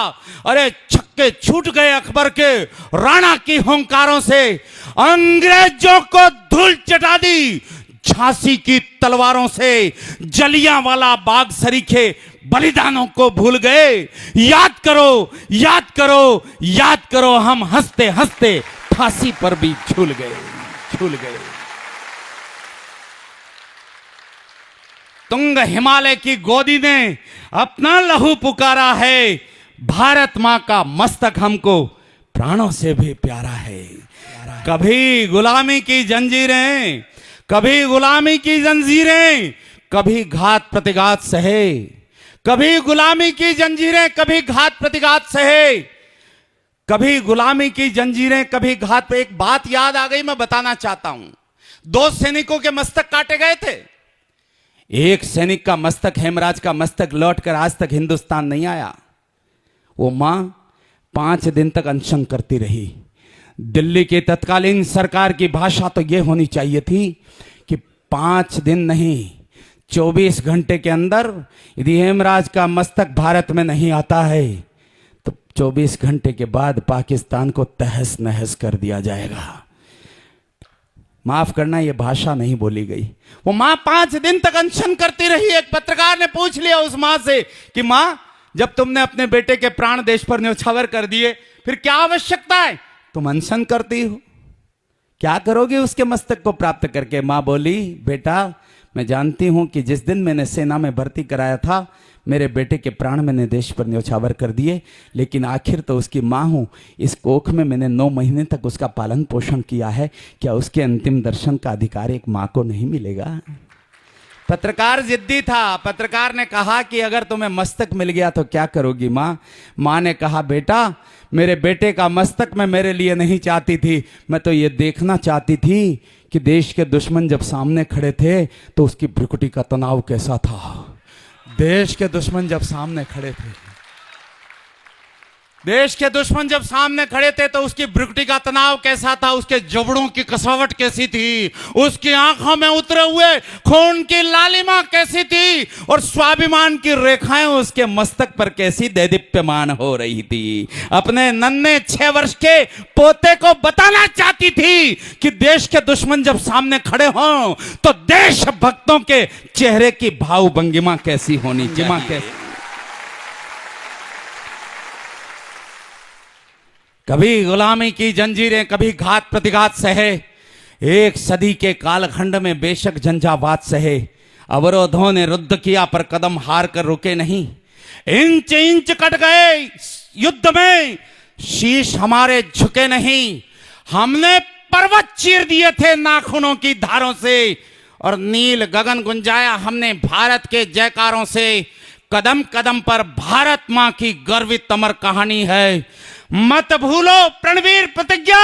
अरे छक्के छूट गए अकबर के राणा की होंकारों से, अंग्रेजों को धूल चटा दी झांसी की तलवारों से, जलियांवाला बाग सरीखे बलिदानों को भूल गए। याद करो, याद करो, याद करो, हम हंसते हंसते फांसी पर भी झूल गए, झूल गए। तुंग हिमालय की गोदी ने अपना लहू पुकारा है, भारत मां का मस्तक हमको प्राणों से भी प्यारा है। कभी गुलामी की जंजीरें, कभी गुलामी की जंजीरें, कभी घात प्रतिघात सहे, कभी गुलामी की जंजीरें, कभी घात प्रतिघात सहे, कभी गुलामी की जंजीरें, कभी घात। पे एक बात याद आ गई, मैं बताना चाहता हूं। 2 सैनिकों के मस्तक काटे गए थे। एक सैनिक का मस्तक, हेमराज का मस्तक लौटकर आज तक हिंदुस्तान नहीं आया। वो मां 5 दिन तक अनशन करती रही। दिल्ली की तत्कालीन सरकार की भाषा तो यह होनी चाहिए थी कि 5 दिन नहीं, 24 घंटे के अंदर यदि हेमराज का मस्तक भारत में नहीं आता है तो 24 घंटे के बाद पाकिस्तान को तहस नहस कर दिया जाएगा। माफ करना, यह भाषा नहीं बोली गई। वो मां 5 दिन तक अनशन करती रही। एक पत्रकार ने पूछ लिया उस मां से कि मां, जब तुमने अपने बेटे के प्राण देश पर न्यौछावर कर दिए, फिर क्या आवश्यकता है, तुम अनशन करती हो, क्या करोगे उसके मस्तक को प्राप्त करके? मां बोली, बेटा मैं जानती हूं कि जिस दिन मैंने सेना में भर्ती कराया था, मेरे बेटे के प्राण मैंने देश पर न्यौछावर कर दिए, लेकिन आखिर तो उसकी मां हूं। इस कोख में मैंने 9 महीने तक उसका पालन पोषण किया है, क्या उसके अंतिम दर्शन का अधिकार एक मां को नहीं मिलेगा? पत्रकार जिद्दी था। पत्रकार ने कहा कि अगर तुम्हें मस्तक मिल गया तो क्या करोगी मां? मां ने कहा, बेटा मेरे बेटे का मस्तक मैं मेरे लिए नहीं चाहती थी, मैं तो ये देखना चाहती थी कि देश के दुश्मन जब सामने खड़े थे तो उसकी भ्रुकुटी का तनाव कैसा था। देश के दुश्मन जब सामने खड़े थे, देश के दुश्मन जब सामने खड़े थे तो उसकी भ्रुकुटी का तनाव कैसा था, उसके जबड़ों की कसावट कैसी थी, उसकी आंखों में उतरे हुए खून की लालिमा कैसी थी, और स्वाभिमान की रेखाएं उसके मस्तक पर कैसी दैदीप्यमान हो रही थी। अपने नन्हे 6 वर्ष के पोते को बताना चाहती थी कि देश के दुश्मन जब सामने खड़े हों तो देशभक्तों के चेहरे की भाव भंगिमा कैसी होनी चाहिए। कभी गुलामी की जंजीरें, कभी घात प्रतिघात सहे, एक सदी के कालखंड में बेशक झंझावात सहे, अवरोधों ने रुद्ध किया पर कदम हार कर रुके नहीं। इंच इंच कट गए युद्ध में, शीश हमारे झुके नहीं। हमने पर्वत चीर दिए थे नाखूनों की धारों से, और नील गगन गुंजाया हमने भारत के जयकारों से। कदम कदम पर भारत मां की गर्वित अमर कहानी है। मत भूलो प्रणवीर प्रतिज्ञा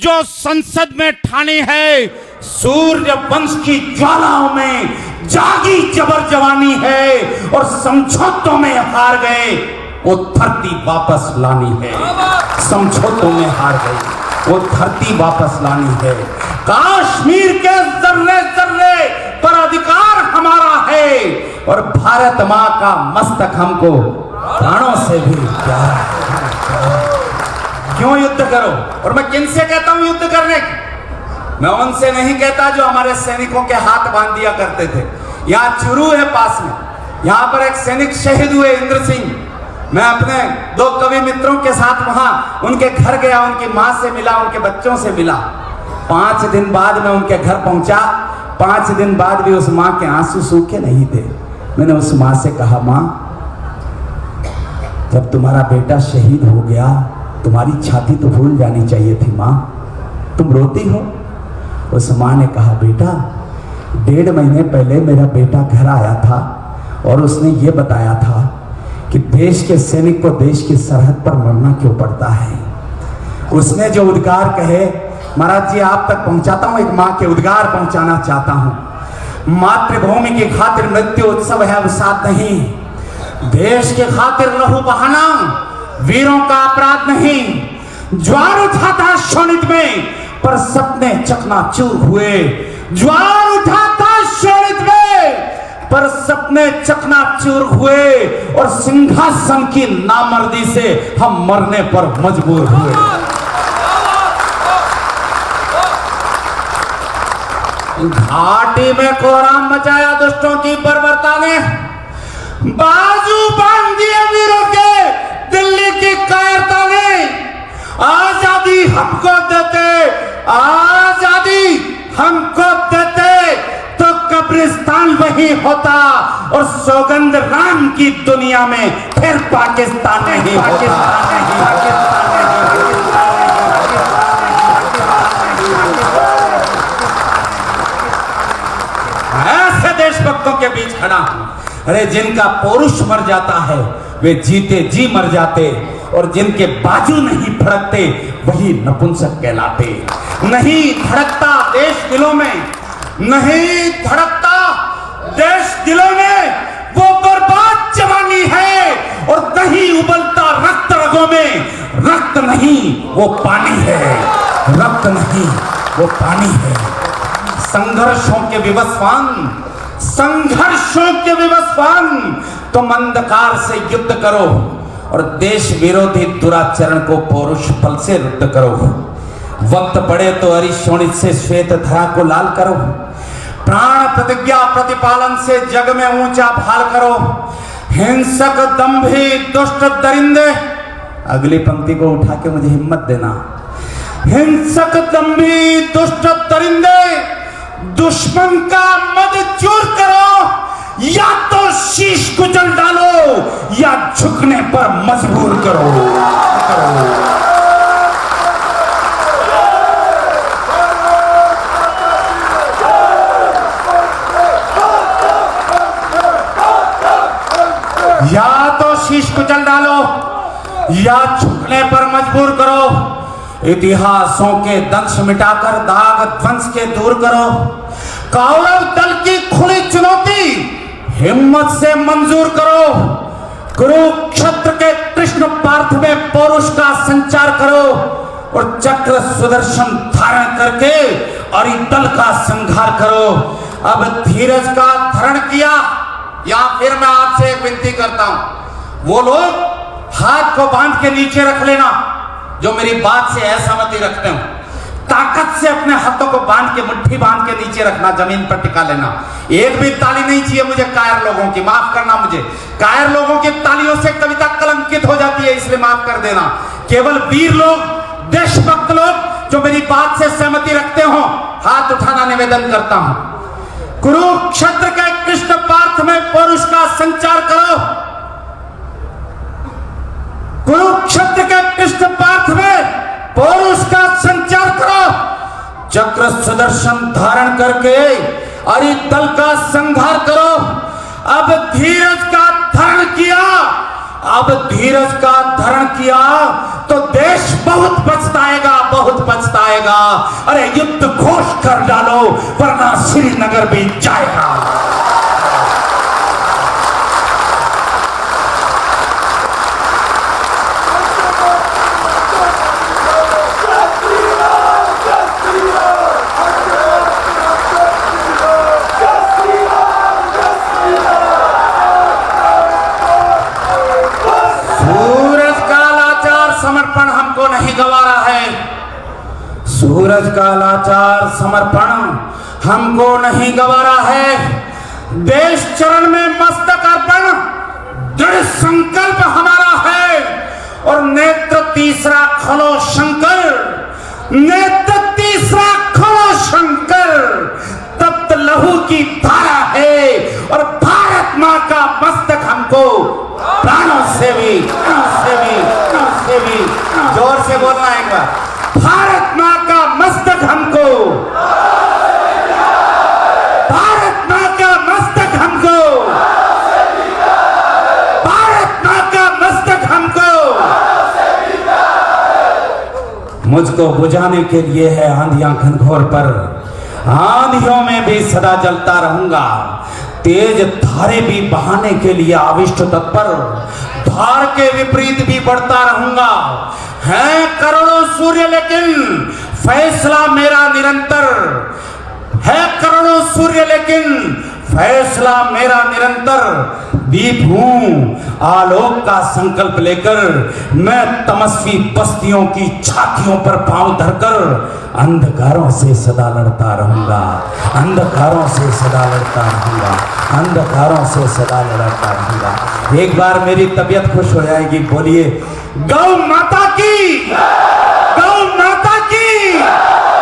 जो संसद में ठानी है। सूर्य वंश की ज्वालाओं में जागी जबर जवानी है और समझौतों में हार गए वो धरती वापस लानी है। समझौतों में हार गई वो धरती वापस लानी है। कश्मीर के जर्रे जर्रे पर अधिकार हमारा है और भारत मां का मस्तक हमको प्राणों से भी प्यारा है। क्यों युद्ध करो? और मैं किनसे कहता हूं युद्ध करने की? मैं उनसे नहीं कहता जो हमारे सैनिकों के हाथ बांध दिया करते थे। यहाँ चुरू है पास में, यहाँ पर एक सैनिक शहीद हुए इंद्र सिंह। मैं अपने 2 कवि मित्रों के साथ वहां उनके घर गया, उनकी मां से मिला, उनके बच्चों से मिला। 5 दिन बाद मैं उनके घर पहुंचा। 5 दिन बाद भी उस मां के आंसू सूखे नहीं थे। मैंने उस मां से कहा, मां जब तुम्हारा बेटा शहीद हो गया तुम्हारी छाती तो भूल जानी चाहिए थी मां, तुम रोती हो? उस मां ने कहा, बेटा 1.5 महीने पहले मेरा बेटा घर आया था और उसने ये बताया था कि देश के सैनिक को देश की सरहद पर मरना क्यों पड़ता है। उसने जो उद्गार कहे, महाराज जी आप तक पहुंचाता हूं, एक मां के उद्गार पहुंचाना चाहता हूं। मातृभूमि की खातिर मृत्यु उत्सव है अवसाद नहीं, देश के खातिर लहू बहाना वीरों का अपराध नहीं। ज्वार उठा था शोणित में पर सपने चकनाचूर हुए। ज्वार उठा था शोणित में पर सपने चकनाचूर हुए और सिंहासन की नामर्दी से हम मरने पर मजबूर हुए। घाटी में कोहराम मचाया दुष्टों की बर्बरता ने, बाजू बांध दिए वीरों के दिल्ली की कायरता ने। आजादी हमको देते, आजादी हमको देते तो कब्रिस्तान वही होता और सौगंध राम की दुनिया में फिर पाकिस्तान नहीं होता। ऐसे देशभक्तों के बीच खड़ा हूं। अरे जिनका पौरुष मर जाता है वे जीते जी मर जाते और जिनके बाजू नहीं फड़कते वही नपुंसक कहलाते। नहीं धड़कता देश दिलों में, नहीं धड़कता देश दिलों में वो बर्बाद जवानी है और नहीं उबलता रक्त रगों में। रक्त नहीं वो पानी है, रक्त नहीं वो पानी है। संघर्षों के विवस्वान, संघर्षों के विवस्वान तुम अंधकार से युद्ध करो और देश विरोधी दुराचरण को पौरुष बल से रुद्ध करो। वक्त पड़े तो अरिशोणित से श्वेत धरा को लाल करो। प्राण प्रतिज्ञा प्रतिपालन से जग में ऊंचा भाल करो। हिंसक दंभी दुष्ट दरिंदे, अगली पंक्ति को उठा के मुझे हिम्मत देना। हिंसक दंभी दुष्ट दरिंदे दुश्मन का मद चूर करो, या तो शीश कुचल डालो या झुकने पर मजबूर करो। या तो शीश कुचल डालो या झुकने पर मजबूर करो। इतिहासों के दंश मिटाकर दाग ध्वंस के दूर करो। कौरव दल की खुली चुनौती हिम्मत से मंजूर करो। कुरुक्षेत्र के कृष्ण पार्थ में पौरुष का संचार करो और चक्र सुदर्शन धारण करके अरिदल का संहार करो। अब धीरज का धारण किया। या फिर मैं आपसे एक विनती करता हूं, वो लोग हाथ को बांध के नीचे रख लेना जो मेरी बात से असहमति रखते हो। ताकत से अपने हाथों को बांध के, मुट्ठी बांध के नीचे रखना, जमीन पर टिका लेना। एक भी ताली नहीं चाहिए मुझे कायर लोगों की, माफ करना मुझे। कायर लोगों की तालियों से कविता कलंकित हो जाती है, इसलिए माफ कर देना। केवल वीर लोग, देशभक्त लोग जो मेरी बात से सहमति रखते हो, हाथ उठाना निवेदन करता हूं। कुरुक्षेत्र के कृष्ण पार्थ में पौरुष का संचार करो। कुरुक्षेत्र के कृष्ण पार्थ में पौरुष का संचार करो। चक्र सुदर्शन धारण करके अरिदल का संहार करो। अब धीरज का धारण किया अब धीरज का धारण किया तो देश बहुत पछताएगा, बहुत पछताएगा। अरे युद्ध घोष कर डालो वरना श्रीनगर भी जाएगा। समर्पण हमको नहीं गवारा है, सूरज का लाचार समर्पण हमको नहीं गवारा है। देश चरण में मस्तक अर्पण दृढ़ संकल्प हमारा है। और नेत्र तीसरा खलो शंकर, नेत्र तीसरा खलो शंकर, तप्त लहू की धारा है। और भारत मां का मस्तक हमको प्राणों से भी जोर से बोलना है एक बार। भारत मां का मस्तक हमको, भारत मां का मस्तक हमको, भारत मां का मस्तक हमको। मुझको बुझाने के लिए है आंधियां घनघोर पर, आंधियों में भी सदा जलता रहूंगा। तेज धारे भी बहाने के लिए आविष्ट तत्पर, धार के विपरीत भी बढ़ता रहूंगा। है करोड़ों सूर्य लेकिन फैसला मेरा निरंतर, है करोड़ों सूर्य लेकिन फैसला मेरा निरंतर। दीप हूं आलोक का संकल्प लेकर, मैं तमस्वी बस्तियों की छातियों पर पांव धरकर अंधकारों से सदा लड़ता रहूंगा, अंधकारों से सदा लड़ता रहूंगा, अंधकारों से सदा लड़ता रहूंगा। एक बार मेरी तबीयत खुश हो जाएगी, बोलिए गौ माता की।